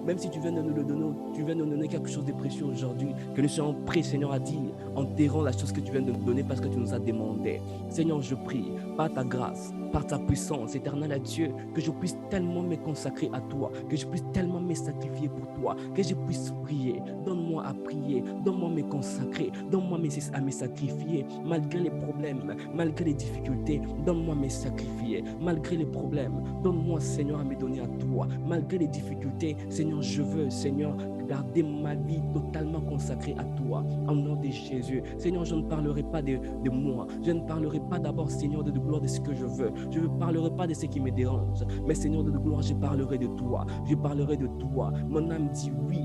Même si tu viens de nous le donner, tu viens de nous donner quelque chose de précieux aujourd'hui, que nous soyons prêts, Seigneur, à dire, enterrons la chose que tu viens de nous donner parce que tu nous as demandé. Seigneur, je prie, par ta grâce, par ta puissance, éternel à Dieu, que je puisse tellement me consacrer à toi, que je puisse tellement me sacrifier pour toi, que je puisse prier. Donne-moi à prier, donne-moi à me consacrer, donne-moi à me sacrifier, malgré les problèmes, malgré les difficultés, donne-moi à me sacrifier, malgré les problèmes, donne-moi, Seigneur, à me donner à toi, malgré les difficultés, Seigneur, je veux, Seigneur, garder ma vie totalement consacrée à toi, au nom de Jésus. Seigneur, je ne parlerai pas de moi, je ne parlerai pas d'abord, Seigneur, de gloire de ce que je veux, je ne parlerai pas de ce qui me dérange, mais Seigneur, de gloire, je parlerai de toi, mon âme dit oui.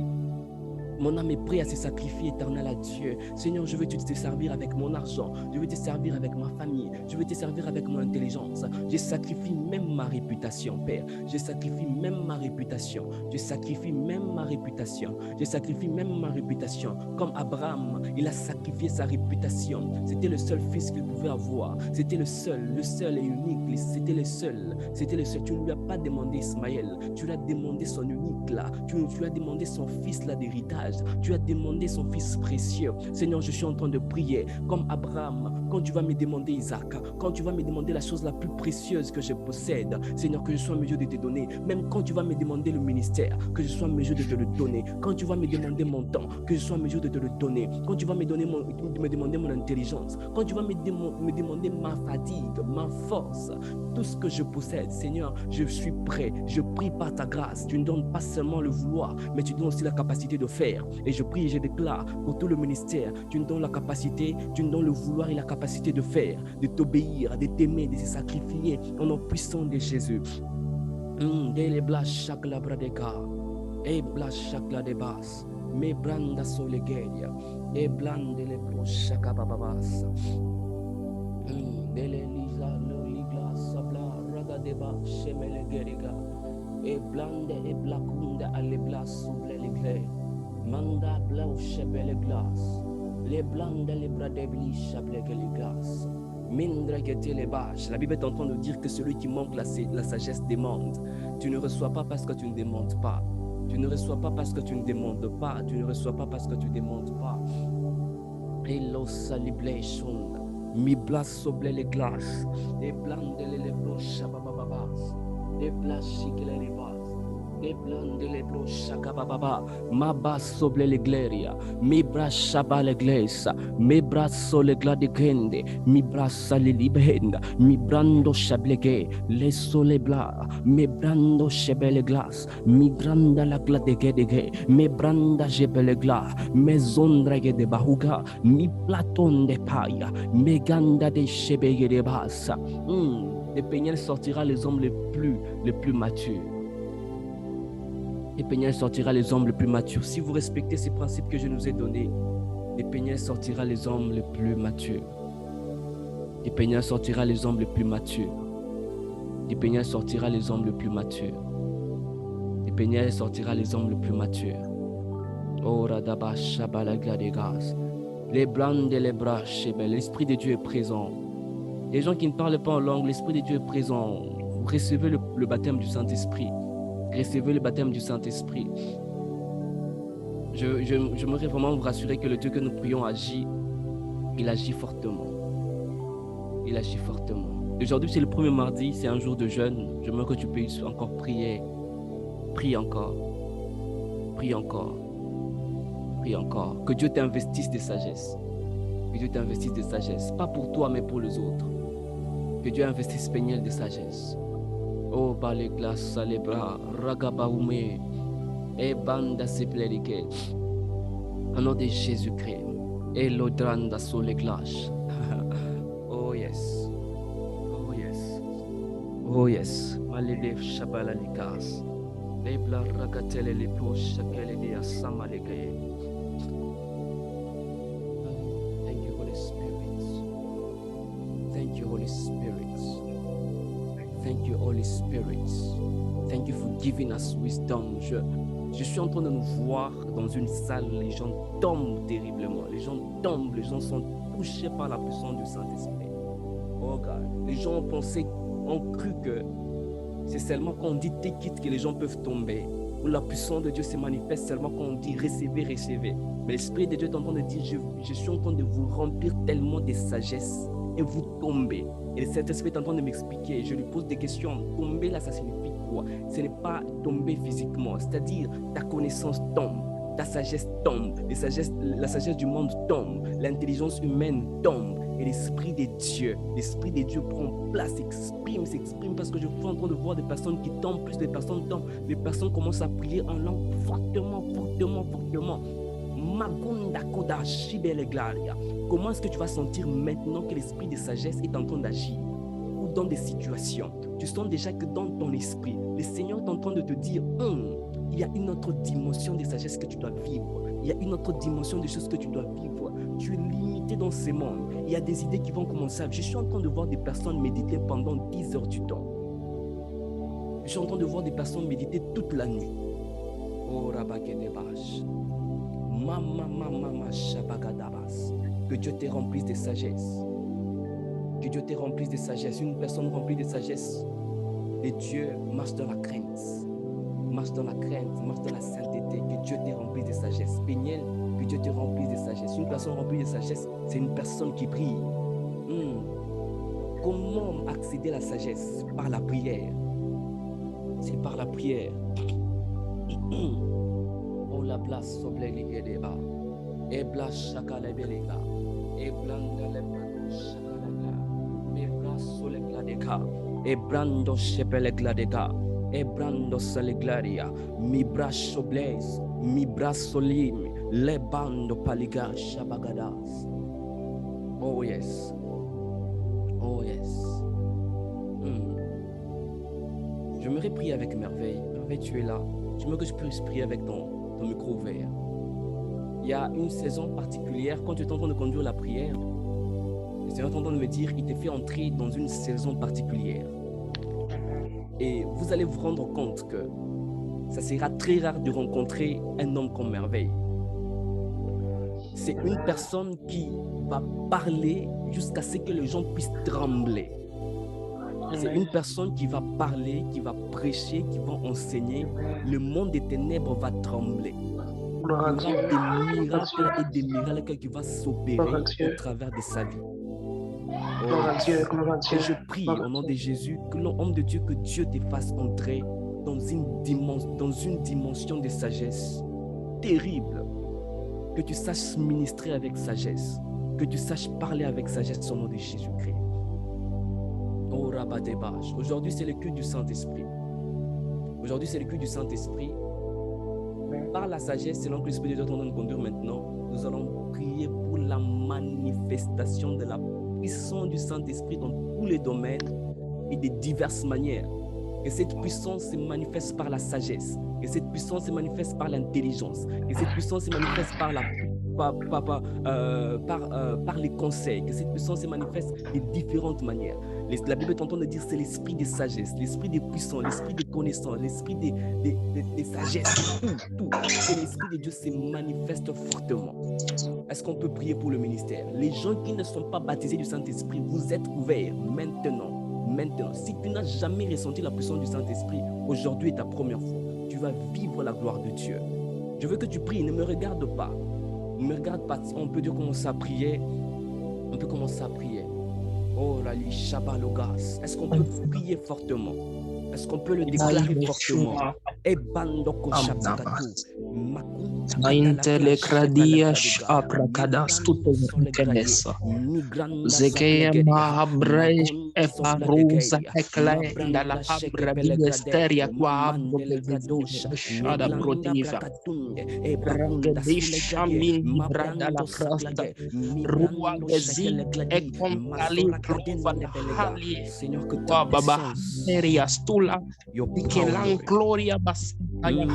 Mon âme est prête à se sacrifier, éternel à Dieu. Seigneur, je veux te servir avec mon argent. Je veux te servir avec ma famille. Je veux te servir avec mon intelligence. Je sacrifie même ma réputation, Père. Je sacrifie même ma réputation. Je sacrifie même ma réputation. Je sacrifie même ma réputation. Comme Abraham, il a sacrifié sa réputation. C'était le seul fils qu'il pouvait avoir. C'était le seul et unique. C'était le seul. Tu ne lui as pas demandé Ismaël. Tu lui as demandé son unique là. Tu lui as demandé son fils là d'héritage. Tu as demandé son fils précieux. Seigneur, je suis en train de prier comme Abraham. Quand tu vas me demander Isaac, quand tu vas me demander la chose la plus précieuse que je possède, Seigneur, que je sois en mesure de te donner. Même quand tu vas me demander le ministère, que je sois en mesure de te le donner. Quand tu vas me demander mon temps, que je sois en mesure de te le donner. Quand tu vas me demander mon intelligence, quand tu vas me demander ma fatigue, ma force, tout ce que je possède, Seigneur, je suis prêt. Je prie par ta grâce. Tu ne donnes pas seulement le vouloir, mais tu donnes aussi la capacité de faire. Et je prie et je déclare pour tout le ministère, tu nous donnes la capacité, tu nous donnes le vouloir et la capacité de faire, de t'obéir, de t'aimer, de se sacrifier au nom puissant de Jésus. me branda solegeria, e blande le proshaka bababasa. Dele lisa ligla sabla raga deba shemele geriga, e blande e blacunda alle blas suble le gle, manda blau shebele glas, les blondes, les bras déblis, chablé que les glaces. Mindre que les bâches. La Bible est en train de dire que celui qui manque la sagesse demande. Tu ne reçois pas parce que tu ne demandes pas. Tu ne reçois pas parce que tu ne demandes pas. Tu ne reçois pas parce que tu ne demandes pas. Hello, salibration. Mi blas sobre les glaces. Les blancs les broches, babababas. Les plages qui les bas. Les blancs les broches, bababa. Ma bas sobre l'egleria. Mi bras shaba l'eglesia. Mi bras sole gladigende. Mi bras sali libenda. Mi brando shablege. Les sole bla. Mi brando shebele glas. Mi branda la gladigede. Mi branda jebele glas. Mi zondra de bahuga. Mi platon de paille. Mi ganda de shebege de bassa. De Peniel sortira les hommes les plus matures. Et Peniel sortira les hommes les plus matures. Si vous respectez ces principes que je nous ai donnés, et Peniel sortira les hommes les plus matures. Et Peniel sortira les hommes les plus matures. Et Peniel sortira les hommes les plus matures. Et Peniel sortira les hommes les plus matures. Oh radaba shabalaga des gaz. Les blancs de les bras, l'Esprit de Dieu est présent. Les gens qui ne parlent pas en langue, l'Esprit de Dieu est présent. Vous recevez le baptême du Saint-Esprit. Recevez le baptême du Saint-Esprit. J'aimerais vraiment vous rassurer que le Dieu que nous prions agit. Il agit fortement. Il agit fortement. Aujourd'hui, c'est le premier mardi, c'est un jour de jeûne. J'aimerais que tu puisses encore prier. Prie encore. Prie encore. Prie encore. Que Dieu t'investisse de sagesse. Que Dieu t'investisse de sagesse. Pas pour toi, mais pour les autres. Que Dieu investisse Peniel de sagesse. Oh, balé glace, salébra, ragabaume, et banda seplerike. Au nom de Jésus-Christ. Et l'odranda sur les glaces. Oh yes. Oh yes. Oh yes. Malede shabala likas. Les bla ragatele les poches, chakele de asama les gaye. Thank you, Holy Spirit. Thank you, Holy Spirit. Thank you, Holy Spirit. Thank you for giving us wisdom. Je suis en train de nous voir dans une salle, les gens tombent terriblement. Les gens tombent, les gens sont touchés par la puissance du Saint-Esprit. Oh God, les gens ont cru que c'est seulement quand on dit take it que les gens peuvent tomber. Où la puissance de Dieu se manifeste seulement quand on dit recevez, recevez. Mais l'Esprit de Dieu est en train de dire je suis en train de vous remplir tellement de sagesse et vous tombez. Et le Saint-Esprit est en train de m'expliquer. Je lui pose des questions. Tomber là, ça signifie quoi? Ce n'est pas tomber physiquement. C'est-à-dire, ta connaissance tombe. Ta sagesse tombe. La sagesse du monde tombe. L'intelligence humaine tombe. Et l'Esprit de Dieu prend place, s'exprime. Parce que je suis en train de voir des personnes qui tombent, plus des personnes tombent. Les personnes commencent à prier en langue fortement. Magunda koda shibele glaria. Comment est-ce que tu vas sentir maintenant que l'esprit de sagesse est en train d'agir ou dans des situations? Tu sens déjà que dans ton esprit, le Seigneur est en train de te dire il y a une autre dimension de sagesse que tu dois vivre. Il y a une autre dimension de choses que tu dois vivre. Tu es limité dans ce monde. Il y a des idées qui vont commencer à... Je suis en train de voir des personnes méditer pendant 10 heures du temps. Je suis en train de voir des personnes méditer toute la nuit. Oh, Rabake de Bash. Mama Shabagadabas. Que Dieu te remplisse de sagesse. Que Dieu te remplisse de sagesse. Une personne remplie de sagesse de Dieu marche dans la crainte. Marche dans la crainte, marche dans la sainteté. Que Dieu te remplisse de sagesse. Peniel, que Dieu te remplisse de sagesse. Une personne remplie de sagesse, c'est une personne qui prie. Comment accéder à la sagesse? Par la prière. C'est par la prière. La place sobre les guédéba et blas chaka la belega et blanda le brando chaka la gla me brasso le gladeka et brando chepele gladeka et brando sale glaria mi brasso blaze mi brasso lim le bando paliga shabagadas. Oh yes. Oh yes. J'aimerais prier avec Merveille. Merveille, tu es là. J'aimerais que je puisse prier avec ton micro ouvert. il y a une saison particulière, quand tu es en train de conduire la prière, le Seigneur est en train de me dire, il te fait entrer dans une saison particulière. Et vous allez vous rendre compte que ça sera très rare de rencontrer un homme comme Merveille. C'est une personne qui va parler jusqu'à ce que les gens puissent trembler. C'est une personne qui va parler, qui va prêcher, qui va enseigner. Le monde des ténèbres va trembler. Il y aura des miracles et des miracles qui vont s'opérer au travers de sa vie. Et je prie au nom de Jésus que l'homme de Dieu, que Dieu te fasse entrer dans une dimension de sagesse terrible. Que tu saches ministrer avec sagesse. Que tu saches parler avec sagesse au nom de Jésus-Christ. Oh, Rabadébach. Aujourd'hui, c'est le culte du Saint-Esprit. Aujourd'hui, c'est le culte du Saint-Esprit. Par la sagesse, selon que l'Esprit de Dieu est en train de conduire maintenant, nous allons prier pour la manifestation de la puissance du Saint-Esprit dans tous les domaines et de diverses manières. Que cette puissance se manifeste par la sagesse, que cette puissance se manifeste par l'intelligence, que cette puissance se manifeste par les conseils, que cette puissance se manifeste de différentes manières. La Bible est en train de dire c'est l'esprit de sagesse, l'esprit de puissance, l'esprit de connaissance, l'esprit de sagesse, tout. Que l'esprit de Dieu se manifeste fortement. Est-ce qu'on peut prier pour le ministère? Les gens qui ne sont pas baptisés du Saint-Esprit, vous êtes ouverts maintenant. Si tu n'as jamais ressenti la puissance du Saint-Esprit, aujourd'hui est ta première fois. Tu vas vivre la gloire de Dieu. Je veux que tu pries, ne me regarde pas. Ne me regarde pas. On peut commencer à prier. On peut commencer à prier. Oh là, les Shabalogas. Est-ce qu'on peut prier fortement? Est-ce qu'on peut le déclarer fortement? Ebandoko Shabakatu. Intellecradiash abrakadas tutenes. Zekeya mahabrej efaruza eklenda la abrabiesteria qua abrogadosha shada protiva. Ragedisha min brada la crasta. Rua gezil ekompali prova la hali. Wa baba eria stula. Ikelan gloria bas. Seigneur,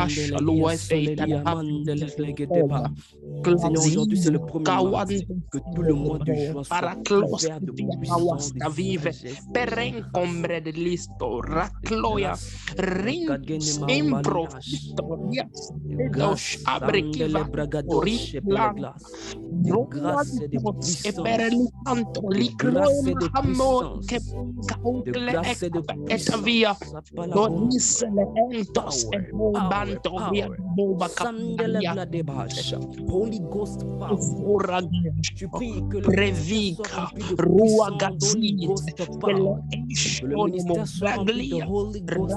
aujourd'hui c'est le premier mois que tout le mois de juin soit couvert de puissance, de sagesse, perencombre de listo, racloia, rins, impro, victorias, dos, abrequiva, oripla, grâce et de puissance, de grâce et de puissance, Holy Ghost power. Tu pries que le ministère soit rempli de puissance, Holy Ghost power. Que le ministère soit rempli de Holy Ghost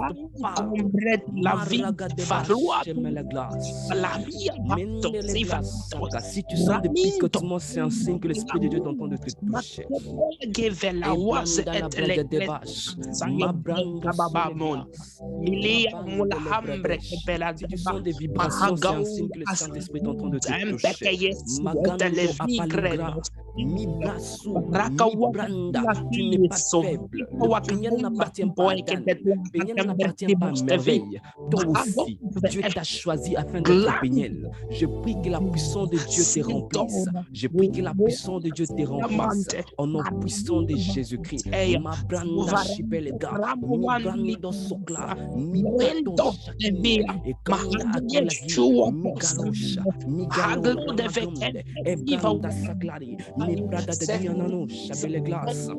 power. Si tu sens des picotements, c'est un signe que l'Esprit de Dieu est en train de te toucher. Si tu sens des vibrations, c'est un signe que le Saint-Esprit est en train de te toucher. Tu n'es pas faible. Le Péniel n'appartient pas à Dan. Le Péniel n'appartient pas à Merveille. Toi aussi, Dieu t'a choisi afin d'être Péniel. Je prie que la puissance de Dieu te remplisse. Je prie que la puissance de Dieu te remplisse. Au nom puissant de Jésus-Christ. Ma branda chipelega. Mi brando sokla. Mi brando shakini. Et quand il a Migalosha, Migalosha, Ebranda Saklari, Mibrada de Dianano, Chabelle Glace,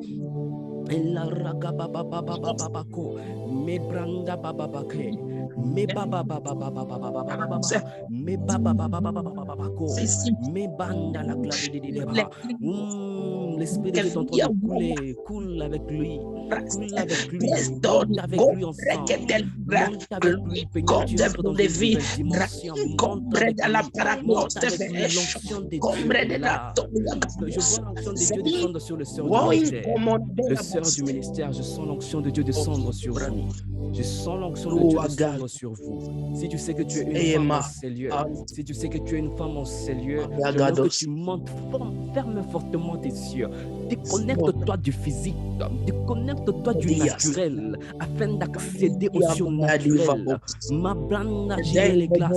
La Ragababababababako, Mebranda Bababake, Mebababababababababababa, Mebabababababababako, Mebanda la glace de Débra. L'esprit de Dieu est en train de couler, coule avec lui, monte avec lui ensemble, monte avec lui, pénètre dans une nouvelle dimension, monte avec lui, l'onction de Dieu là. Je vois l'onction de Dieu descendre sur le sœur du ministère. Le sœur du ministère, je sens l'onction de Dieu descendre sur vous. Je sens l'onction de Dieu descendre descendre sur vous. Si tu sais que tu es une femme en ces lieux, si tu sais que tu es une femme en ces lieux, je demande que tu montes, ferme fortement tes yeux. Déconnecte-toi du physique, déconnecte-toi du naturel, afin d'accéder au surnaturel. Ma blanda les glaces.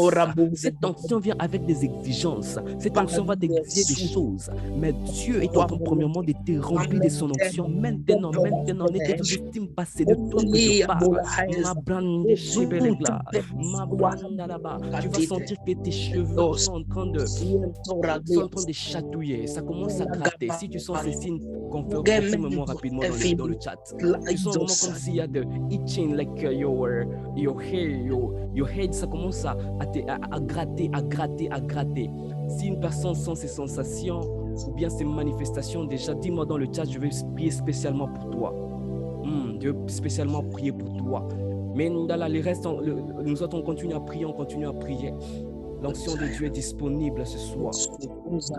Cette onction vient avec des exigences. Cette onction va t'exiger des choses. Mais Dieu est en train premièrement de te remplir de son onction. Maintenant, ne te sous-estime pas, c'est de toi que je parle. Ma blanda les glaces. Ma blanda là-bas. Tu vas sentir que tes cheveux sont en train de chatouiller. Ça commence à gratter. Si tu sens ces signes, confirme-moi rapidement dans le chat. Tu sens vraiment comme s'il y a de itching, like your head, ça commence à gratter. Si une personne sent ces sensations ou bien ces manifestations, déjà dis-moi dans le chat, je vais prier spécialement pour toi. Je vais spécialement prier pour toi. Mais les restes, nous autres, on continue à prier. L'onction de Dieu est disponible ce soir.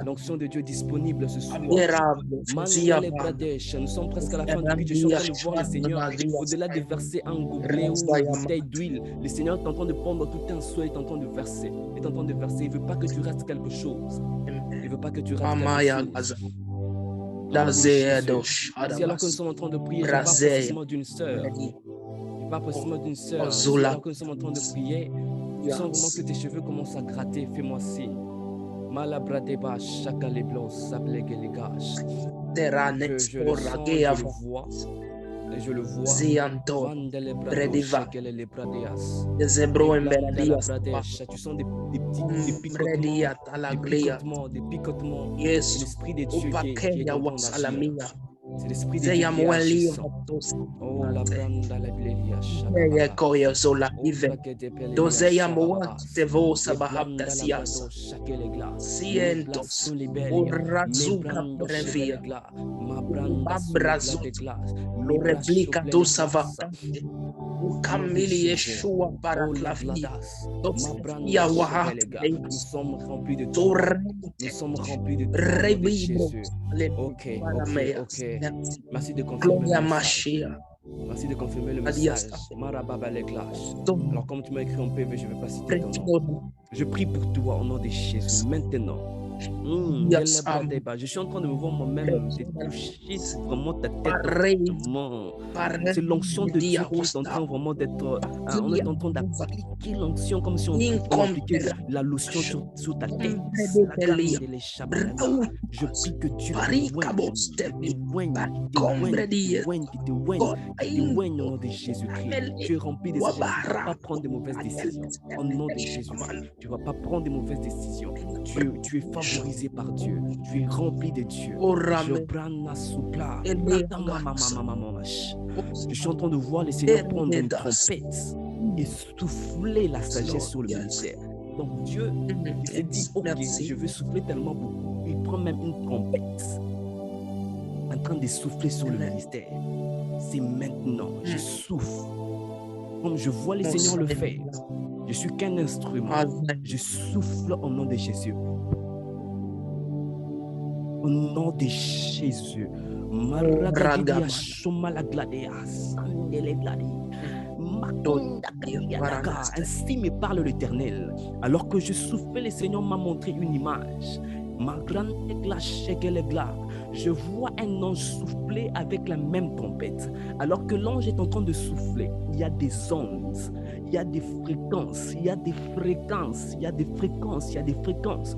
L'onction de Dieu est disponible ce soir. Nous sommes presque à la fin du but. Je suis en train de voir le Seigneur. Au-delà de verser un gobelet ou une bouteille d'huile, le Seigneur est en train de prendre tout un seau, est en train de verser. Il ne veut pas que tu restes quelque chose. Il ne veut pas que tu restes quelque chose. Si alors que nous sommes en train de prier, je parle précisément d'une sœur. Alors que nous sommes en train de prier, tu sens vraiment que tes cheveux commencent à gratter. Fais-moi signe. Malabradeba, chaka les blancs, sablègue les gages. Je le sens, je le vois. Tu sens des picotements. L'esprit de Dieu qui est en agir. C'est l'esprit de Dieu qui est agissant. Oh, la branda la blelia. Nous sommes remplis de toi. Nous sommes remplis de toi, Jésus. Ok. Merci de confirmer le message. Merci de confirmer le message. Alors, comme tu m'as écrit en PV, je ne vais pas citer ton nom. Je prie pour toi au nom de Jésus maintenant. Je suis en train de me voir moi-même de toucher vraiment ta tête. C'est l'onction de Dieu qui est en train vraiment d'être. On est en train d'appliquer l'onction comme si on appliquait la lotion sur ta tête. Je prie que Dieu t'éloigne au nom de Jésus-Christ. Tu es rempli de sagesse. Tu ne vas pas prendre de mauvaises décisions. Au nom de Jésus, tu ne vas pas prendre de mauvaises décisions. Tu es favorisé par Dieu. Tu es rempli de Dieu. Je suis en train de voir les seigneurs prendre une trompette et souffler la sagesse sur le ministère. Donc Dieu s'est dit, ok, je veux souffler tellement beaucoup. Il prend même une trompette en train de souffler sur le ministère. C'est maintenant, je souffle. Comme je vois les seigneurs le faire. Je suis qu'un instrument. Je souffle au nom de Jésus. Au nom de Jésus. Ainsi me parle l'Éternel. Alors que je soufflais, le Seigneur m'a montré une image. Je vois un ange souffler avec la même trompette. Alors que l'ange est en train de souffler, il y a des ondes, il y a des fréquences, il y a des fréquences, il y a des fréquences, il y a des fréquences.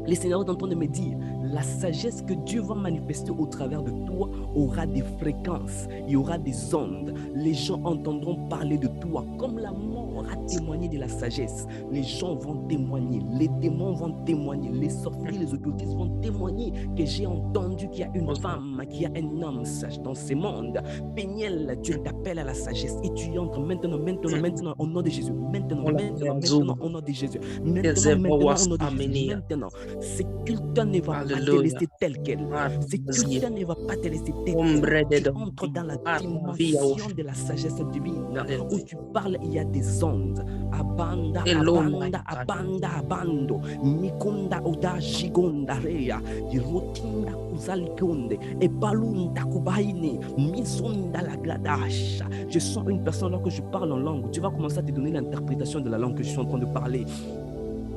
Le Seigneur est en train de me dire, la sagesse que Dieu va manifester au travers de toi aura des fréquences, il y aura des ondes. Les gens entendront parler de toi comme la mort a témoigné de la sagesse. Les gens vont témoigner, les démons vont témoigner, les sorciers, les occultistes vont témoigner que j'ai entendu qu'il y a une femme, qu'il y a un homme sage dans ce monde. Péniel, Dieu t'appelle à la sagesse et tu y entres maintenant, au nom de Jésus. Maintenant, au nom de Jésus. Maintenant, au nom de Jésus. Maintenant, Ce culte ne va pas te laisser tel quel. Ce culte ne va pas te laisser tel quel. Tu entres dans la dimension de la sagesse divine où tu parles, il y a des ondes. Abanda, abanda, abanda, abando. Mikunda oda jigonda rea. Yirotinda kuzalikonde. Et balunda kubaini. Mizonda la gladash. Je sens une personne lorsque je parle en langue. Tu vas commencer à te donner l'interprétation de la langue que je suis en train de parler.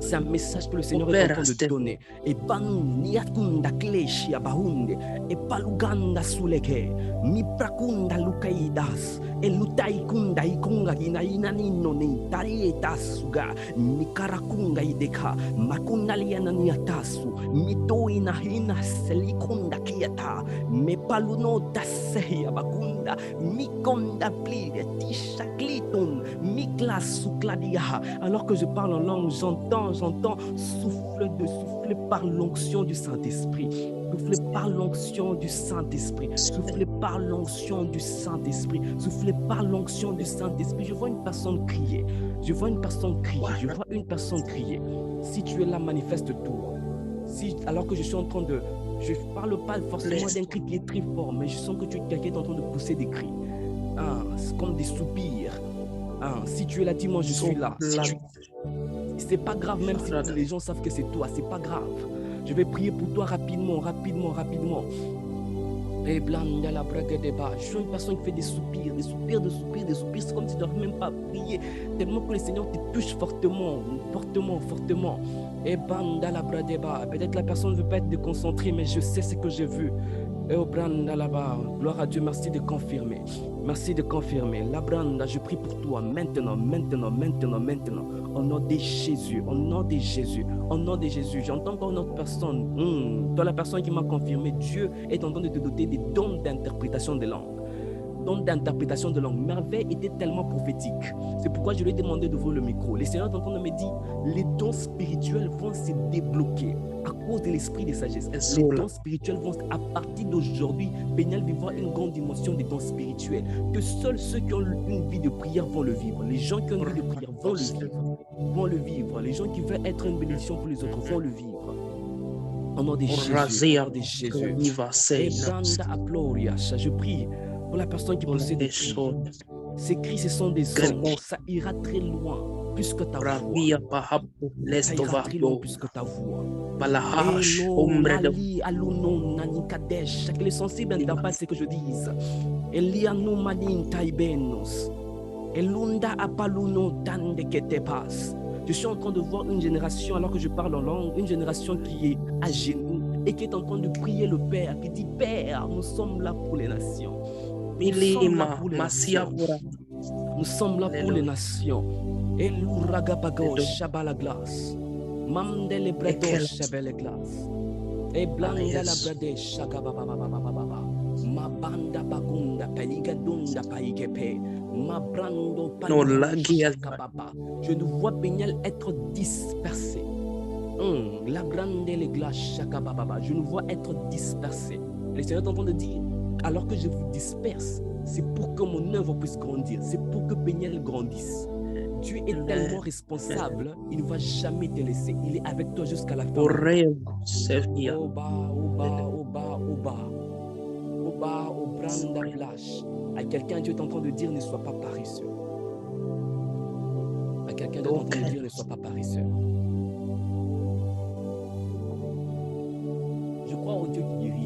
C'est un message que le Seigneur est en train de te donner. Et banu niakunda kleshi abahunde. Et paluganda suleke. Mi prakunda lukaidas. E lutaikunda ikunga ina nino ni tarieta suga. Ni karakunga ideka. Makunda liana niatasu. Mi doina hina selikunda kiata. Me paluno tasehi abakunda. Mi konda plide tisha klitun. Mi klasu kladia. Alors que je parle en langue, j'entends souffler par l'onction du Saint-Esprit. Souffler par l'onction du Saint-Esprit. Souffler par l'onction du Saint-Esprit. Souffler par l'onction du Saint-Esprit. Je vois une personne crier. Je vois une personne crier. Je vois une personne crier. Si tu es là, manifeste-toi. Alors que je suis en train de... Je ne parle pas forcément d'un cri qui est très fort, mais je sens que tu es quelqu'un qui est en train de pousser des cris. C'est comme des soupirs. Si tu es là, dis-moi, je suis là. C'est pas grave, même si les gens savent que c'est toi, c'est pas grave. Je vais prier pour toi rapidement. Et blanda la brague de bas. Je suis une personne qui fait des soupirs. C'est comme si tu n'arrives même pas à prier. Tellement que le Seigneur te touche fortement. Et banda la brague de bas. Peut-être la personne ne veut pas être déconcentrée, mais je sais ce que j'ai vu. Et au branda là-bas. Gloire à Dieu, merci de confirmer. La branda, je prie pour toi maintenant. Au nom de Jésus. J'entends encore une autre personne. Toi, la personne qui m'a confirmé, Dieu est en train de te doter des dons d'interprétation de langue. Merveille était tellement prophétique. C'est pourquoi je lui ai demandé d'ouvrir le micro. Le Seigneur est en train de me dire, les dons spirituels vont se débloquer à cause de l'esprit de sagesse. Les dons spirituels vont, à partir d'aujourd'hui, Béniel vivra une grande dimension des dons spirituels. Que seuls ceux qui ont une vie de prière vont le vivre. Les gens qui ont une vie de prière vont le vivre. Les gens qui veulent être une bénédiction pour les autres vont le vivre. Au nom de Jésus. Je prie pour la personne qui possède des cris. Ces cris, ce sont des ondes. Ça ira très loin, plus que ta voix. Ça ira très loin, plus que ta voix. Que les sensibles n'entendent pas ce que je dis. Je suis en train de voir une génération, alors que je parle en langue, une génération qui est à genoux et qui est en train de prier le Père, qui dit, Père, nous sommes là pour les nations. Nous sommes là pour les nations. Et l'ouragabago shabala glace. Mandele bredo shabele glace. Et blanda la brade shagababababababa. Ma banda bagunda peligadunda paikepe. Ma brando palikababa. Je ne vois Béniel être dispersé. La grande les glaces shagabababa. Je ne vois être dispersé. Le Seigneur est en train de dire, alors que je vous disperse, c'est pour que mon œuvre puisse grandir, c'est pour que Béniel grandisse. Dieu est tellement responsable, il ne va jamais te laisser, il est avec toi jusqu'à la fin. Oba, Obranda Blash. À quelqu'un, Dieu est en train de dire, ne sois pas paresseux. À quelqu'un, Dieu est en train de dire, ne sois pas paresseux. Je crois au Dieu qui guérit.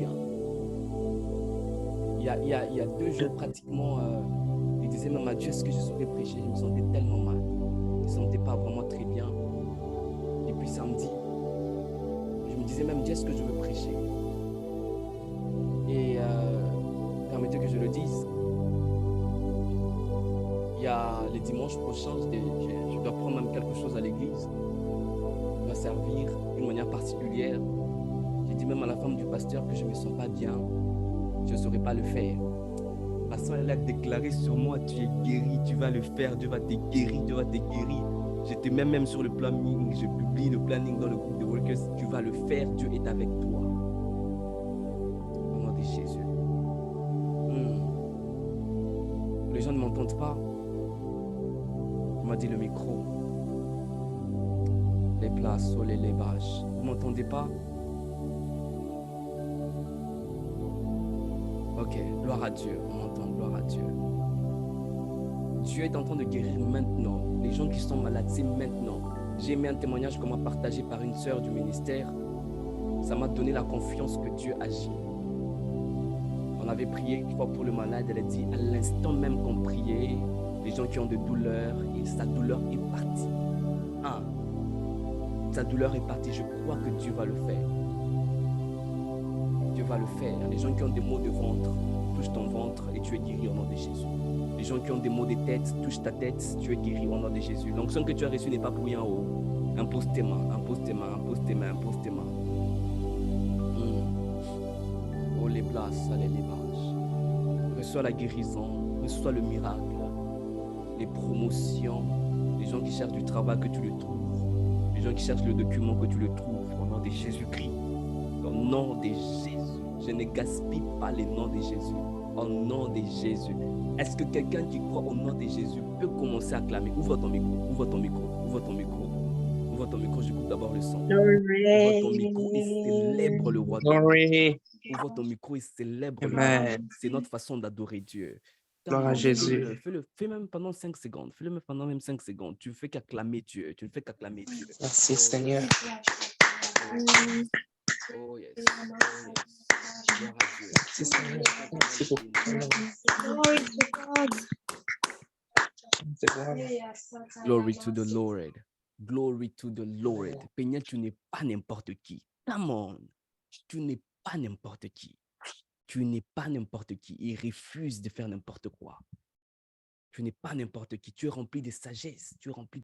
Il y a 2 jours pratiquement, je disais même à Dieu ce que je saurais prêcher. Je me sentais tellement mal. Je ne me sentais pas vraiment très bien. Depuis samedi, je me disais même Dieu ce que je veux prêcher. Et permettez que je le dise. Il y a le dimanche prochain, je dois prendre même quelque chose à l'église. Je dois servir d'une manière particulière. J'ai dit même à la femme du pasteur que je ne me sens pas bien. Je ne saurais pas le faire. Parce qu'elle a déclaré sur moi, tu es guéri, tu vas le faire, Dieu va te guérir, Dieu va te guérir. J'étais même sur le planning, je publie le planning dans le groupe de Workers, tu vas le faire, Dieu est avec toi. Au nom de Jésus. Les gens ne m'entendent pas. On m'a dit le micro. Les places, les bâches. Vous m'entendez pas? Ok, gloire à Dieu. On m'entend, gloire à Dieu. Dieu est en train de guérir maintenant. Les gens qui sont malades, c'est maintenant. J'ai mis un témoignage qu'on m'a partagé par une sœur du ministère. Ça m'a donné la confiance que Dieu agit. On avait prié une fois pour le malade. Elle a dit, à l'instant même qu'on priait, les gens qui ont de douleurs, et sa douleur est partie. Sa douleur est partie. Je crois que Dieu va le faire. Dieu va le faire. Les gens qui ont des maux de ventre, touche ton ventre et tu es guéri au nom de Jésus. Les gens qui ont des maux de tête, touche ta tête, tu es guéri au nom de Jésus. L'onction que tu as reçue n'est pas pour rien en haut. Impose tes mains, impose tes mains, impose tes mains, impose tes mains. Oh, les places, allez, les barrages. Reçois la guérison, reçois le miracle, les promotions, les gens qui cherchent du travail, que tu le trouves. Les gens qui cherchent le document, que tu le trouves. Au nom de Jésus-Christ. Au nom de Jésus. Je ne gaspille pas les noms de Jésus. Au nom de Jésus. Est-ce que quelqu'un qui croit au nom de Jésus peut commencer à clamer? Ouvre ton micro, ouvre ton micro, ouvre ton micro. Ouvre ton micro, j'écoute d'abord le son. Ouvre ton micro et célèbre le roi de l'Orient. Ouvre ton micro et célèbre le roi. C'est notre façon d'adorer Dieu. Gloire à Jésus. Fais même pendant 5 secondes. Fais-le même pendant même 5 secondes. Tu ne fais qu'acclamer Dieu. Tu ne fais qu'acclamer Dieu. Merci, Seigneur. Oh yes. Gloire à Dieu. Merci, Seigneur. Merci beaucoup. Glory to the Lord. Glory to the Lord. Peignel, tu n'es pas n'importe qui. Come on. Tu n'es pas n'importe qui. Tu n'es pas n'importe qui. Il refuse de faire n'importe quoi. Tu n'es pas n'importe qui. Tu es rempli de sagesse. Tu es rempli